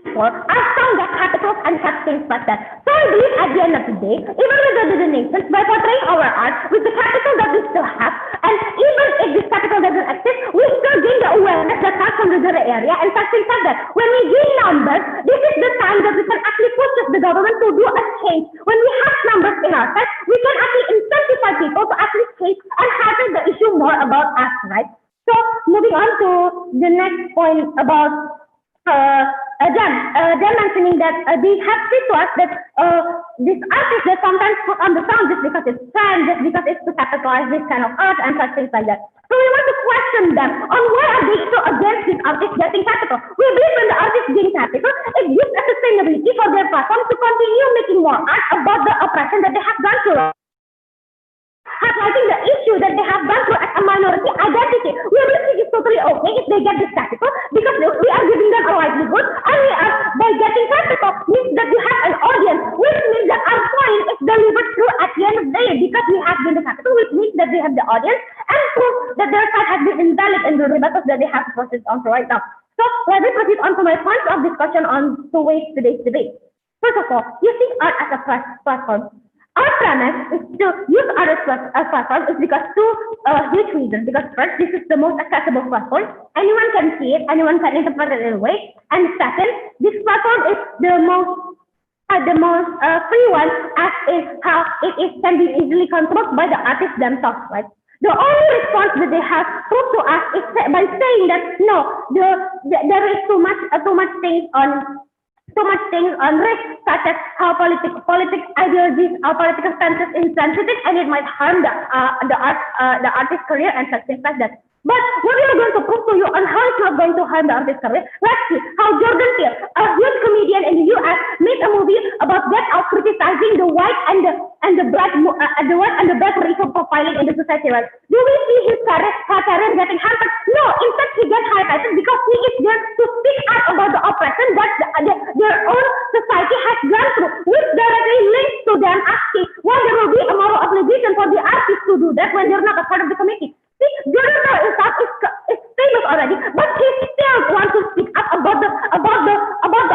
Speaker 2: before, I found that capitals and such things like that. So I believe at the end of the day, even with the donations, by portraying our art with the capital that we still have, and even if this capital doesn't exist, we still gain the awareness that comes from the rural area and such things like that. When we gain numbers, this is the time that we can actually push the government to do a change. When we have numbers in our side, we can actually incentivize people to actually change and handle the issue more about us, right? So moving on to the next point about them mentioning that they have said to us that these artists they sometimes put on the sound just because it's trend, just because it's to capitalize this kind of art and such things like that. So we want to question them on why are they so against these artists getting capital. We believe when the artists gain capital, it gives a sustainability for their platform to continue making more art about the oppression that they have gone through. Highlighting the issue that they have gone through as a minority identity. We will think it's totally okay if they get this capital because we are giving them a livelihood, and we are, by getting capital means that you have an audience, which means that our point is delivered through at the end of the day because we have gained the capital, which means that we have the audience and proof that their side has been invalid in the rebates that they have proceeded on to right now. So let me proceed on to my points of discussion on two ways today's debate. First of all, using art as a platform. Our premise is to use art as platform is because two huge reasons. Because first, this is the most accessible platform. Anyone can see it, anyone can interpret it in a way. And second, this platform is the most free one, as is how it can be easily controlled by the artists themselves, right? The only response that they have proved to us is by saying that no, there is too much things on risk, such as how political ideologies or political stances insensitive, and it might harm the artist's career and such things like that. But what we are going to prove to you on how it's not going to harm the artist's career, let's see how Jordan Peele, a huge comedian in the US, made a movie about Get Out criticizing the white and the black racial profiling in the society. Right? Do we see his career getting hampered? No, in fact, he gets highlighted because he is there to speak out about the oppression that their own society has gone through, which directly links to them asking why there will be a moral obligation for the artists to do that when they're not a part of the committee. See, Jordan Peele is famous already, but he still wants to speak up about the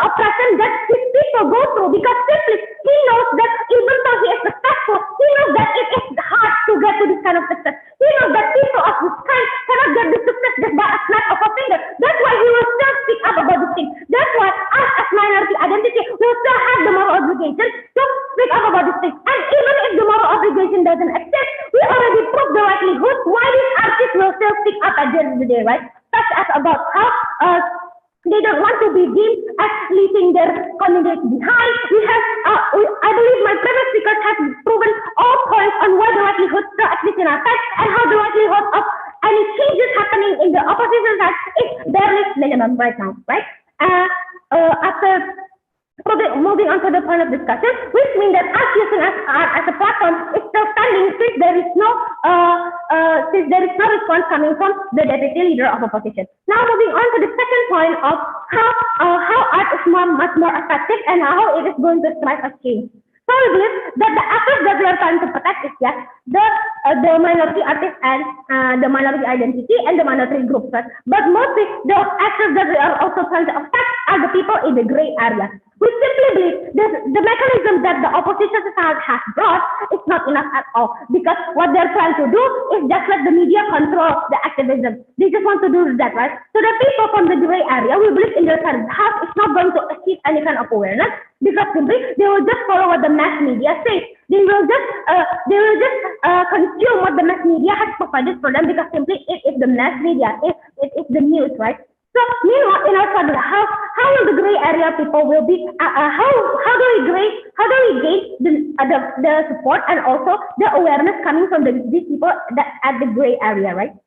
Speaker 2: oppression that his people go through because simply he knows that even though he is successful, he knows that it is hard to get to this kind of success. He knows that people of this kind cannot get this success just by a snap of a finger. That's why he will still speak up about these things. That's why us as minority identity will still have the moral obligation to speak up about these things. And even if the moral obligation doesn't exist, we already proved the likelihood why these artists will still speak up at the end of the day, right? Such as about how they don't want to be deemed as leaving their community behind. I believe my previous speakers have proven all points on why the likelihood still exists in our side and how the likelihood of any changes happening in the opposition side is barely minimum right now, right? After moving on to the point of discussion, which means that us using art as a platform is still standing since there is no response coming from the deputy leader of opposition. Now moving on to the second point of how art is much more effective and how it is going to strive as change. So So we believe that the actors that we are trying to protect is just the minority artists and the minority identity and the minority groups. Right? But mostly the actors that we are also trying to affect are the people in the gray area. We simply believe the mechanism that the opposition has brought is not enough at all, because what they're trying to do is just let the media control the activism. They just want to do that, right? So the people from the gray area, we believe in their house is not going to achieve any kind of awareness, because simply they will just follow what the mass media says. They will just consume what the mass media has provided for them, because simply it is the mass media, it is the news, right? So meanwhile, in our country, how will the gray area people will be? How do we gain the support and also the awareness coming from these people that at the gray area, right?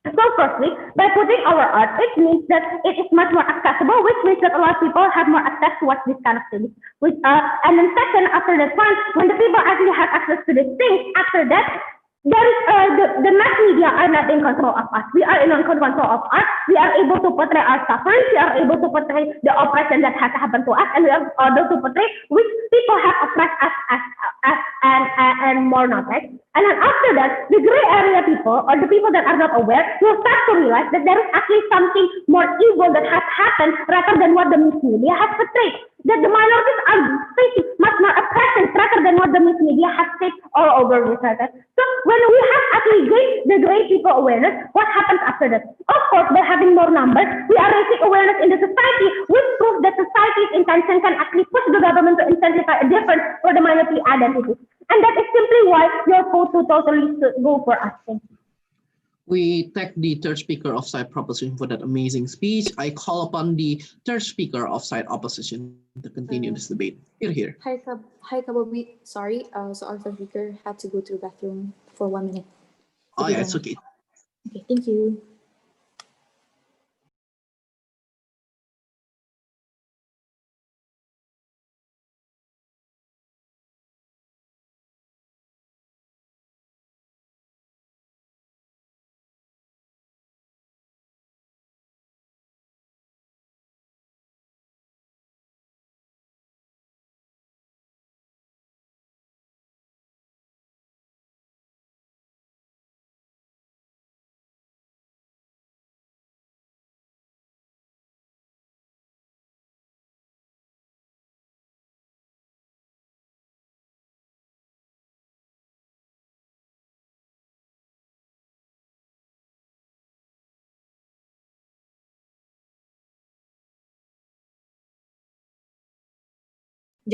Speaker 2: So firstly, by putting our art, it means that it is much more accessible, which means that a lot of people have more access to watch this kind of things. And then second, after that point, when the people actually have access to these things, after that, there is the mass media are not in control of us. We are in control of us. We are able to portray our suffering. We are able to portray the oppression that has happened to us, and we are able to portray which people have oppressed us and more not, right? And then after that, the gray area people or the people that are not aware will start to realize that there is actually something more evil that has happened rather than what the mass media has portrayed. That the minorities are facing much more oppression rather than what the mass media has said all over this. Right? So when we have actually gained the gray people awareness, what happens after that? Of course, by having more numbers, we are raising awareness in the society, which proves that society's intention can actually push the government to intensify a difference for the minority identity. And that is simply why your vote to totally go for us. Thank you.
Speaker 1: We thank the third speaker of side proposition for that amazing speech. I call upon the third speaker of side opposition to continue this debate. Here.
Speaker 4: Hi, Kabobi. Sorry, so our third speaker had to go to the bathroom for 1 minute.
Speaker 1: Oh, yeah, it's okay.
Speaker 4: Okay, thank you.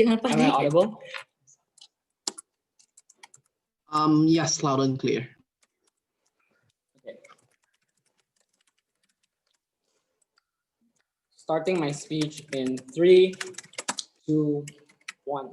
Speaker 7: Am I audible?
Speaker 1: Yes, loud and clear.
Speaker 7: Okay. Starting my speech in 3, 2, 1.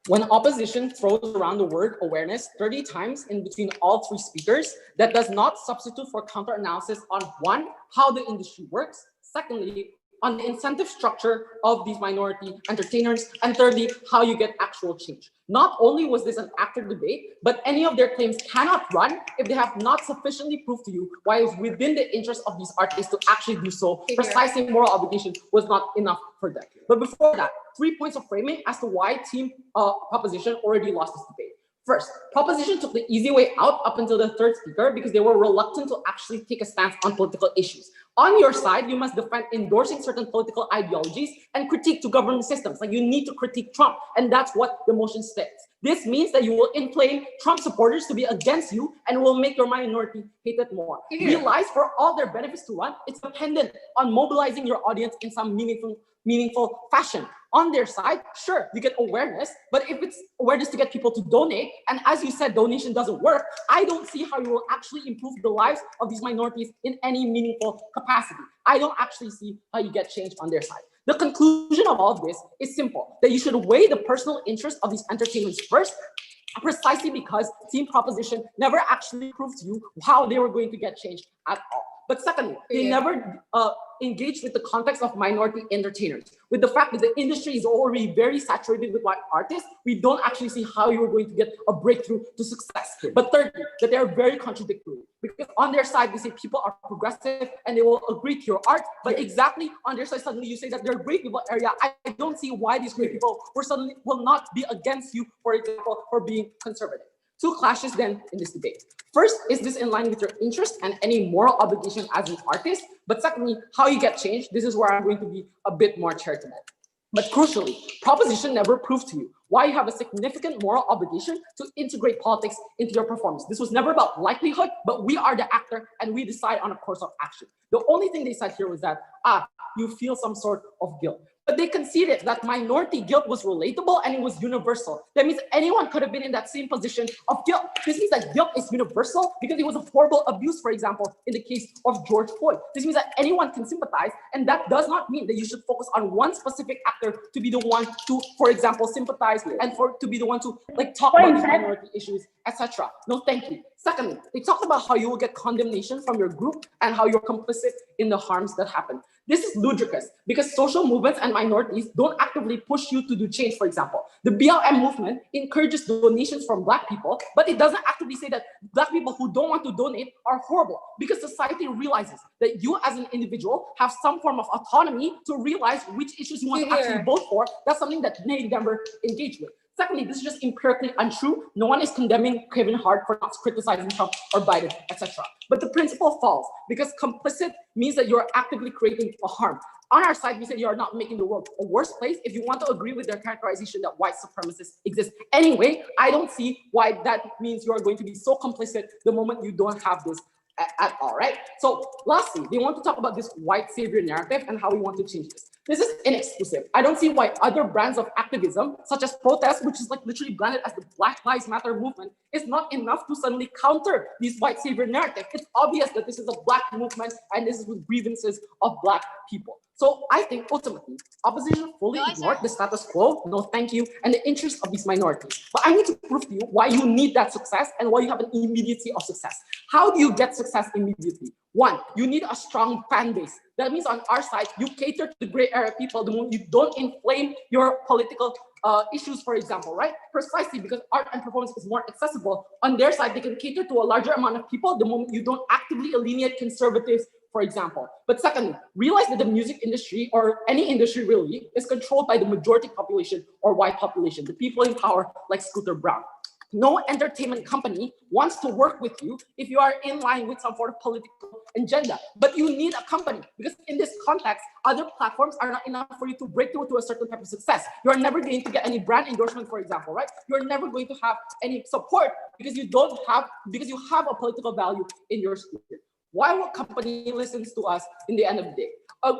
Speaker 7: When opposition throws around the word awareness 30 times in between all three speakers, that does not substitute for counter-analysis on 1, how the industry works, secondly, on the incentive structure of these minority entertainers, and thirdly, how you get actual change. Not only was this an active debate, but any of their claims cannot run if they have not sufficiently proved to you why it's within the interest of these artists to actually do so. Precisely moral obligation was not enough for them. But before that, 3 points of framing as to why team proposition already lost this debate. First, proposition took the easy way out up until the third speaker because they were reluctant to actually take a stance on political issues. On your side, you must defend endorsing certain political ideologies and critique to government systems. Like you need to critique Trump, and that's what the motion states. This means that you will inflame Trump supporters to be against you and will make your minority hate it more. Realize for all their benefits to run, it's dependent on mobilizing your audience in some meaningful fashion. On their side, sure, you get awareness, but if it's awareness to get people to donate, and as you said, donation doesn't work, I don't see how you will actually improve the lives of these minorities in any meaningful capacity. I don't actually see how you get change on their side. The conclusion of all of this is simple, that you should weigh the personal interest of these entertainments first, precisely because team proposition never actually proved to you how they were going to get changed at all. But secondly, they never engage with the context of minority entertainers. With the fact that the industry is already very saturated with white artists, we don't actually see how you're going to get a breakthrough to success. But thirdly, that they are very contradictory. Because on their side, they say people are progressive and they will agree to your art. But exactly on their side, suddenly you say that they're great people area. I don't see why these great people will not be against you, for example, for being conservative. Two clashes then in this debate. First, is this in line with your interest and any moral obligation as an artist? But secondly, how you get change. This is where I'm going to be a bit more charitable. But crucially, proposition never proved to you why you have a significant moral obligation to integrate politics into your performance. This was never about likelihood, but we are the actor and we decide on a course of action. The only thing they said here was that, you feel some sort of guilt. But they conceded that minority guilt was relatable and it was universal. That means anyone could have been in that same position of guilt. This means that guilt is universal because it was a horrible abuse, for example, in the case of George Floyd. This means that anyone can sympathize, and that does not mean that you should focus on one specific actor to be the one to, for example, sympathize and to be the one to talk about these minority issues, etc. No, thank you. Secondly, they talked about how you will get condemnation from your group and how you're complicit in the harms that happen. This is ludicrous because social movements and minorities don't actively push you to do change, for example. The BLM movement encourages donations from Black people, but it doesn't actively say that Black people who don't want to donate are horrible, because society realizes that you as an individual have some form of autonomy to realize which issues you want to actually vote for. That's something that they never engage with. Secondly, this is just empirically untrue. No one is condemning Kevin Hart for not criticizing Trump or Biden, etc. But the principle falls because complicit means that you're actively creating a harm. On our side, we say you are not making the world a worse place if you want to agree with their characterization that white supremacists exist. Anyway, I don't see why that means you are going to be so complicit the moment you don't have this at all, right? So lastly, they want to talk about this white savior narrative and how we want to change this. This is inexclusive. I don't see why other brands of activism, such as protest, which is literally branded as the Black Lives Matter movement, is not enough to suddenly counter these white savior narrative. It's obvious that this is a Black movement and this is with grievances of Black people. So I think ultimately, opposition fully ignored the status quo, no thank you, and the interests of these minorities. But I need to prove to you why you need that success and why you have an immediacy of success. How do you get success immediately? One, you need a strong fan base. That means on our side, you cater to the gray area people the moment you don't inflame your political issues, for example, right? Precisely because art and performance is more accessible. On their side, they can cater to a larger amount of people the moment you don't actively alienate conservatives, for example. But secondly, realize that the music industry, or any industry really, is controlled by the majority population or white population, the people in power like Scooter Brown. No entertainment company wants to work with you if you are in line with some sort of political agenda. But you need a company, because in this context, other platforms are not enough for you to break through to a certain type of success. You're never going to get any brand endorsement, for example, right? You're never going to have any support because you have a political value in your spirit. Why will company listens to us in the end of the day?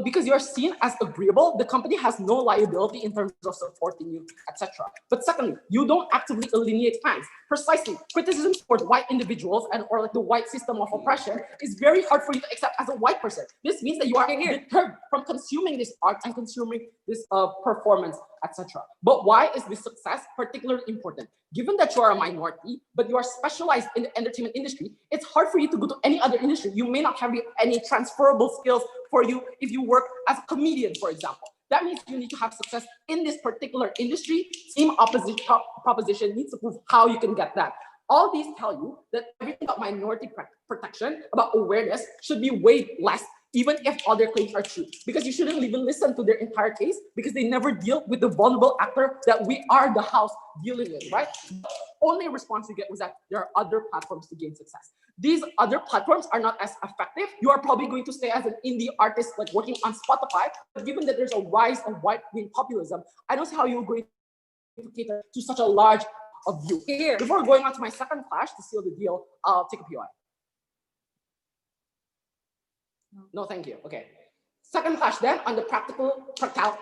Speaker 7: Because you're seen as agreeable, the company has no liability in terms of supporting you, etc. But secondly, you don't actively alienate fans. Precisely, criticism towards white individuals or the white system of oppression is very hard for you to accept as a white person. This means that you are deterred from consuming this art and consuming this performance, etc. But why is this success particularly important? Given that you are a minority, but you are specialized in the entertainment industry, it's hard for you to go to any other industry. You may not have any transferable skills for you if you work as a comedian, for example. That means you need to have success in this particular industry. Team proposition needs to prove how you can get that. All these tell you that everything about minority protection, about awareness, should be weighed less, even if all their claims are true. Because you shouldn't even listen to their entire case, because they never deal with the vulnerable actor that we are the house dealing with, right? The only response you get was that there are other platforms to gain success. These other platforms are not as effective. You are probably going to stay as an indie artist, like working on Spotify, but given that there's a rise of right-wing populism, I don't see how you're going to cater to such a large view. Before going on to my second flash to seal the deal, I'll take a POI. No, thank you. Okay. Second flash then on the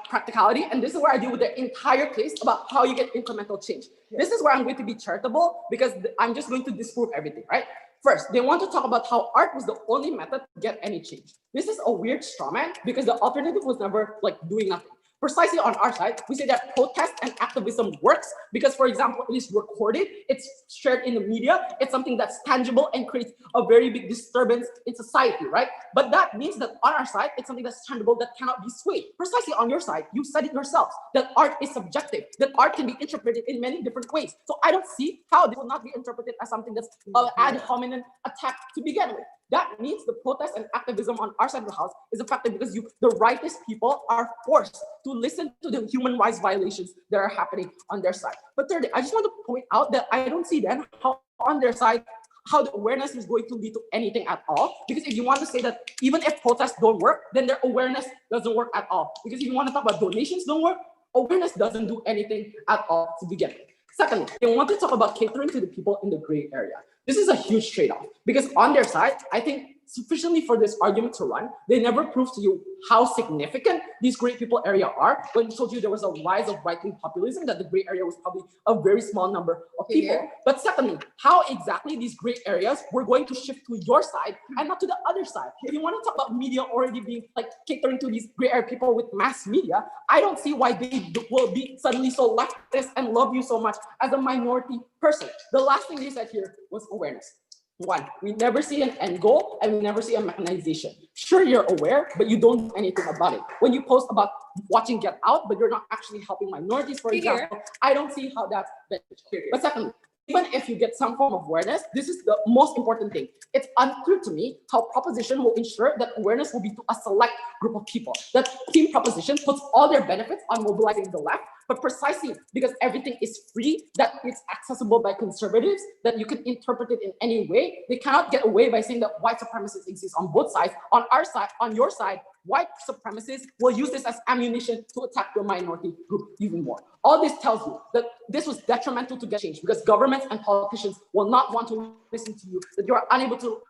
Speaker 7: practicality, and this is where I deal with the entire case about how you get incremental change. This is where I'm going to be charitable because I'm just going to disprove everything, right? First, they want to talk about how art was the only method to get any change. This is a weird straw man because the alternative was never like doing nothing. Precisely on our side, we say that protest and activism works because, for example, it is recorded, it's shared in the media, it's something that's tangible and creates a very big disturbance in society, right? But that means that on our side, it's something that's tangible that cannot be swayed. Precisely on your side, you said it yourselves, that art is subjective, that art can be interpreted in many different ways. So I don't see how this will not be interpreted as something that's an ad hominem attack to begin with. That means the protest and activism on our side of the house is effective because the rightist people are forced to listen to the human rights violations that are happening on their side. But thirdly, I just want to point out that I don't see then how on their side how the awareness is going to lead to anything at all. Because if you want to say that even if protests don't work, then their awareness doesn't work at all. Because if you want to talk about donations don't work, awareness doesn't do anything at all to begin with. Secondly, they want to talk about catering to the people in the gray area. This is a huge trade-off because on their side, I think sufficiently for this argument to run, they never proved to you how significant these gray people area are. When we told you there was a rise of right-wing populism, that the gray area was probably a very small number of people. Yeah. But secondly, how exactly these gray areas were going to shift to your side and not to the other side. If you want to talk about media already being like catering to these gray area people with mass media, I don't see why they will be suddenly so leftist and love you so much as a minority person. The last thing they said here was awareness. One, we never see an end goal and we never see a mechanization. Sure, you're aware, but you don't do anything about it. When you post about watching Get Out, but you're not actually helping minorities, for example, I don't see how that's beneficial. But secondly, even if you get some form of awareness, this is the most important thing. It's unclear to me how proposition will ensure that awareness will be to a select group of people. That team proposition puts all their benefits on mobilizing the left, but precisely because everything is free, that it's accessible by conservatives, that you can interpret it in any way, they cannot get away by saying that white supremacists exist on both sides. On our side, on your side, white supremacists will use this as ammunition to attack the minority group even more. All this tells you that this was detrimental to get change because governments and politicians will not want to listen to you, that you are unable to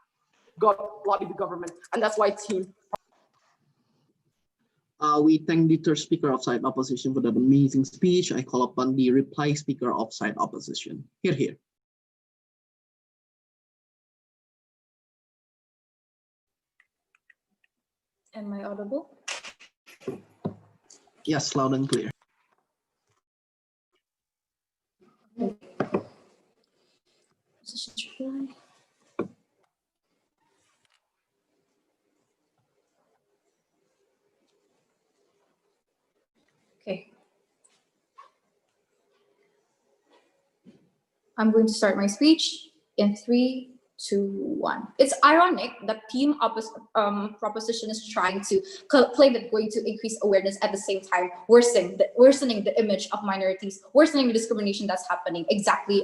Speaker 7: lobby the government, and that's why team.
Speaker 1: We thank the third speaker of side opposition for that amazing speech. I call upon the reply speaker of side opposition. Here.
Speaker 4: Am I audible?
Speaker 1: Yes, loud and clear.
Speaker 4: Okay. I'm going to start my speech in 3, 2, 1. It's ironic that team proposition is trying to claim that going to increase awareness at the same time worsening the image of minorities, worsening the discrimination that's happening exactly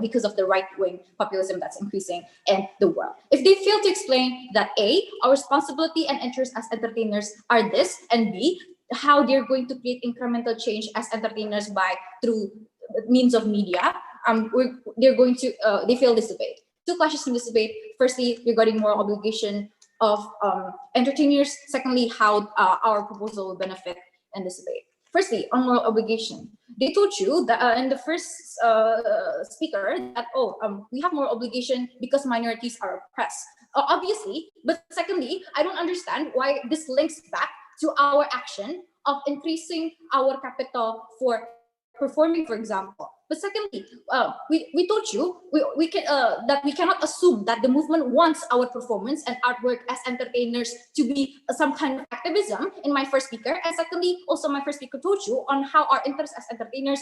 Speaker 4: because of the right-wing populism that's increasing in the world. If they fail to explain that A, our responsibility and interests as entertainers are this, and B, how they're going to create incremental change as entertainers through means of media, they fail this debate. Two clashes in this debate. Firstly, regarding moral obligation of entertainers. Secondly, how our proposal will benefit in this debate. Firstly, on moral obligation. They told you that in the first speaker that, we have moral obligation because minorities are oppressed. Obviously, but secondly, I don't understand why this links back to our action of increasing our capital for performing, for example. But secondly, we told you that we cannot assume that the movement wants our performance and artwork as entertainers to be some kind of activism in my first speaker. And secondly, also my first speaker told you on how our interests as entertainers,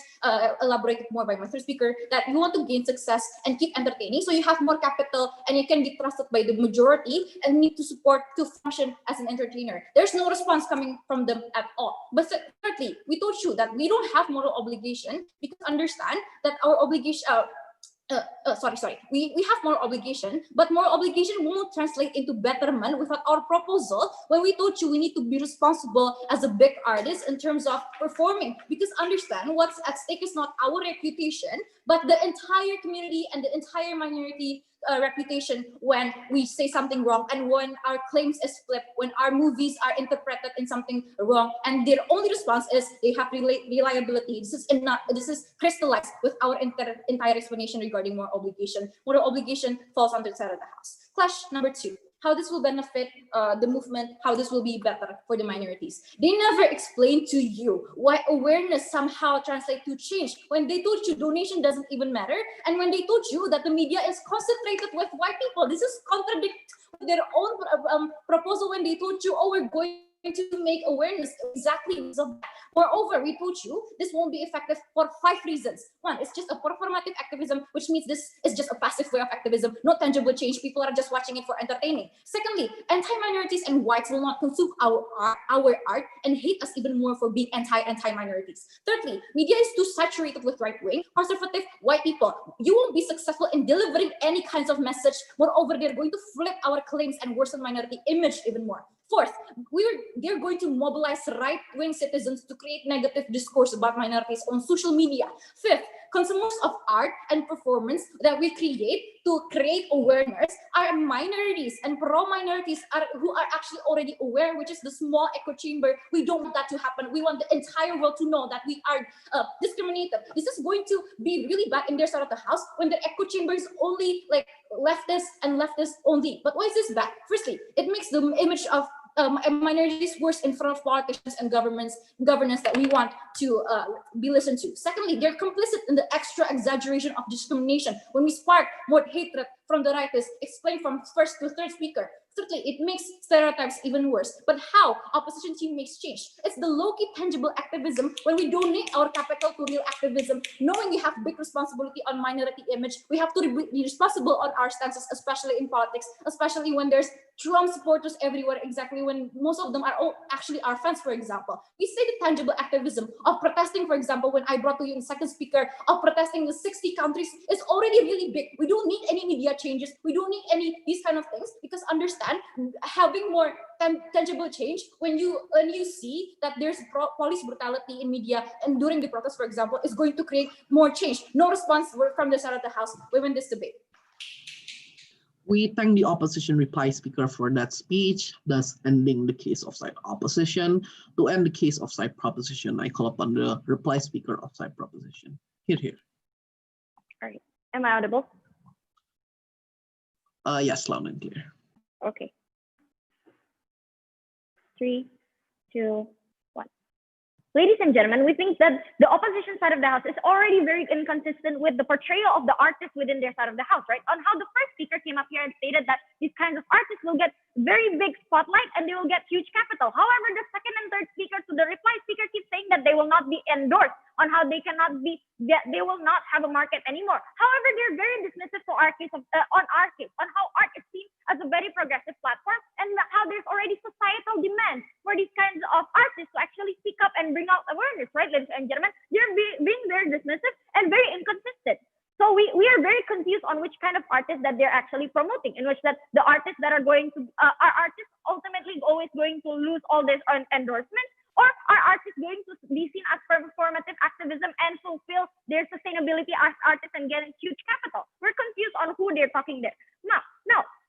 Speaker 4: elaborated more by my third speaker, that you want to gain success and keep entertaining, so you have more capital and you can be trusted by the majority and need to support to function as an entertainer. There's no response coming from them at all. But thirdly, we told you that we don't have moral obligation because understand that our obligation, we have moral obligation, but moral obligation won't translate into betterment without our proposal when we told you we need to be responsible as a big artist in terms of performing, because understand what's at stake is not our reputation, but the entire community and the entire minority reputation when we say something wrong and when our claims is flipped, when our movies are interpreted in something wrong, and their only response is they have reliability. This is crystallized with our entire explanation regarding moral obligation. Moral obligation falls on the side of the house. Clash number 2. how this will benefit the movement, how this will be better for the minorities. They never explain to you why awareness somehow translates to change when they told you donation doesn't even matter, and when they told you that the media is concentrated with white people. This is contradict with their own proposal when they told you, oh, we're going to make awareness exactly because of that. Moreover, we told you this won't be effective for 5 reasons. One, it's just a performative activism, which means this is just a passive way of activism, no tangible change. People are just watching it for entertaining. Secondly, anti-minorities and whites will not consume our art and hate us even more for being anti-minorities. Thirdly, media is too saturated with right-wing, conservative white people. You won't be successful in delivering any kinds of message. Moreover, they're going to flip our claims and worsen minority image even more. Fourth, they're going to mobilize right-wing citizens to create negative discourse about minorities on social media. Fifth, consumers of art and performance that we create to create awareness are minorities and pro-minorities who are actually already aware, which is the small echo chamber. We don't want that to happen. We want the entire world to know that we are discriminated. This is going to be really bad in their side of the house when the echo chamber is only like leftists and leftists only. But why is this bad? Firstly, it makes the image of minorities worse in front of politicians and governance that we want to be listened to. Secondly, they're complicit in the extra exaggeration of discrimination when we spark more hatred from the right, is explained from first to third speaker. Thirdly, it makes stereotypes even worse. But how opposition team makes change? It's the low-key tangible activism when we donate our capital to real activism, knowing we have big responsibility on minority image. We have to be responsible on our stances, especially in politics, especially when there's Trump supporters everywhere, exactly when most of them are actually our fans, for example. We say the tangible activism of protesting, for example, when I brought to you in second speaker, of protesting in 60 countries is already really big. We don't need any media changes. We don't need any these kind of things, because understand, having more tangible change when you see that there's police brutality in media and during the protest, for example, is going to create more change. No response from the side of the house within this debate.
Speaker 1: We thank the opposition reply speaker for that speech, thus ending the case of side opposition. To end the case of side proposition, I call upon the reply speaker of side proposition. Here.
Speaker 2: All right. Am I audible?
Speaker 1: Yes, loud and clear.
Speaker 2: Okay. 3, 2, 1. Ladies and gentlemen, we think that the opposition side of the house is already very inconsistent with the portrayal of the artists within their side of the house, right? On how the first speaker came up here and stated that these kinds of artists will get very big spotlight and they will get huge capital. However, the second and third speaker to the reply speaker keep saying that they will not be endorsed, on how they cannot be, they will not have a market anymore. However, they're very dismissive for our case on how art is seen as a very progressive platform, and how there's already societal demand for these kinds of artists to actually speak up and bring out awareness, right, ladies and gentlemen? They're being very dismissive and very inconsistent. So we are very confused on which kind of artists that they're actually promoting, in which that the artists that are going to, are artists ultimately always going to lose all this endorsement, or are artists going to be seen as performative activism and fulfill their sustainability as artists and getting huge capital? We're confused on who they're talking there. Now,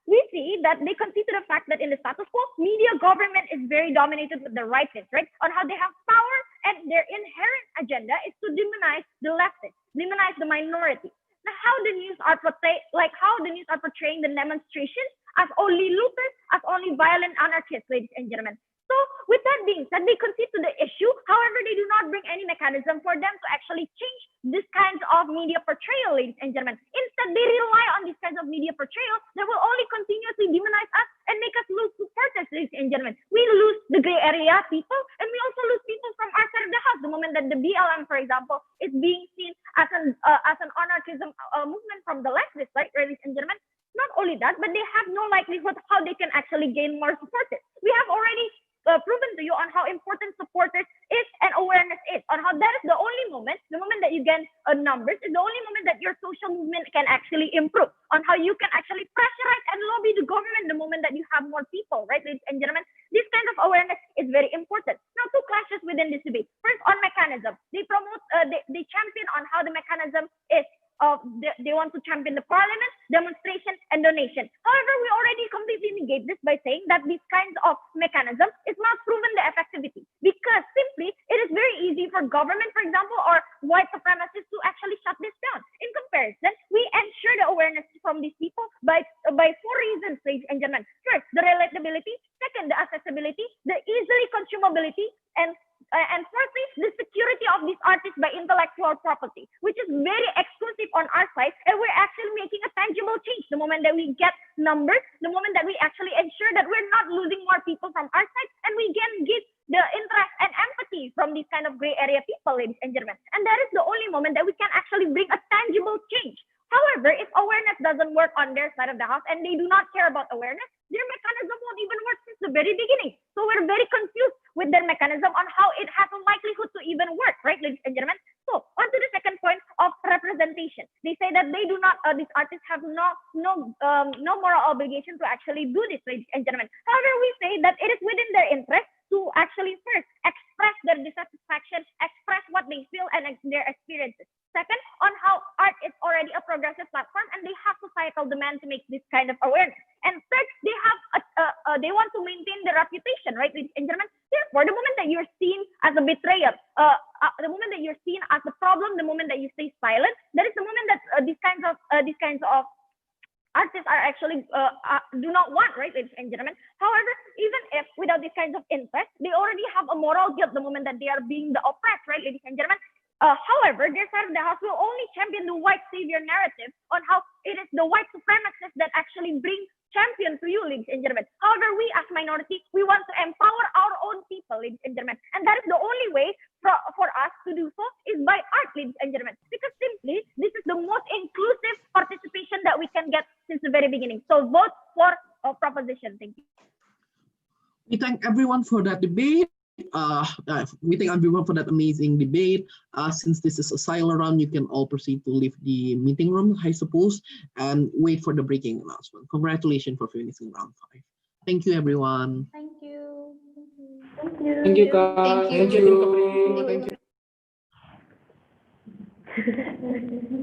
Speaker 2: we see that they concede to the fact that in the status quo, media government is very dominated with the rightists, right? On how they have power, and their inherent agenda is to demonize the leftists, demonize the minority. Now, how the news are portraying the demonstrations as only looters, as only violent anarchists, ladies and gentlemen. So with that being said, they concede to the issue. However, they do not bring any mechanism for them to actually change this kind of media portrayal, ladies and gentlemen. Instead, they rely on these kinds of media portrayal that will only continuously demonize us and make us lose supporters, ladies and gentlemen. We lose the gray area people, and we also lose people from our side of the house. The moment that the BLM, for example, is being seen as an anarchism movement from the leftists, right, ladies and gentlemen. Not only that, but they have no likelihood how they can actually gain more supporters. We have already proven to you on how important supporters is and awareness is, on how that is the only moment, the moment that you get numbers, is the only moment that your social movement can actually improve, on how you can actually pressurize and lobby the government the moment that you have more people, right, ladies and gentlemen. This kind of awareness is very important. Now, two clashes within this debate. First, on mechanism. They promote, they champion on how the mechanism is. They want to champion the parliament, demonstration, and donation. However, we already completely negate this by saying that these kinds of mechanisms is not proven the effectivity, because simply it is very easy for government, for example, or white supremacists to actually shut this down. In comparison, we ensure the awareness from these people by 4 reasons, ladies and gentlemen. First, accessibility, and fourthly, the security of these artists by intellectual property, which is very exclusive on our side, and we're actually making a tangible change the moment that we get numbers, the moment that we actually ensure that we're not losing more people from our side, and we can get the interest and empathy from these kind of gray area people, ladies and gentlemen. And that is the only moment that we can actually bring a tangible change. However, if awareness doesn't work on their side of the house and they do not care about awareness, their mechanism won't even work since the very beginning. So we're very confused with their mechanism on how it has a likelihood to even work, right, ladies and gentlemen? So on to the second point of representation. They say that they do not, these artists have no moral obligation to actually do this, ladies and gentlemen. However, we say that it is within their interest to actually first express their dissatisfaction, express what they feel and their experiences. Second, on how art is already a progressive platform and they have societal demand to make this kind of awareness. And third, they have they want to maintain their reputation, right, ladies and gentlemen? Therefore, the moment that you're seen as a betrayal, the moment that you're seen as a problem, the moment that you stay silent, that is the moment that these kinds of artists are actually do not want, right, ladies and gentlemen? However, even if without these kinds of interest, they already have a moral guilt the moment that they are being the oppressed, right, ladies and gentlemen? However, their side of the house will only champion the white savior narrative on how it is the white supremacists that actually bring champion to you, ladies and gentlemen. However, we as minority, we want to empower our own people, ladies and gentlemen. And that is the only way for us to do so is by art, ladies and gentlemen. Because simply, this is the most inclusive participation that we can get since the very beginning. So vote for proposition. Thank you.
Speaker 1: We thank everyone for that debate. We thank everyone for that amazing debate. Since this is a silent round, you can all proceed to leave the meeting room, I suppose, and wait for the breaking announcement. Congratulations for finishing round 5. Thank you, everyone.
Speaker 5: Thank you.
Speaker 3: Thank you, guys.
Speaker 4: Thank you.
Speaker 3: Thank you.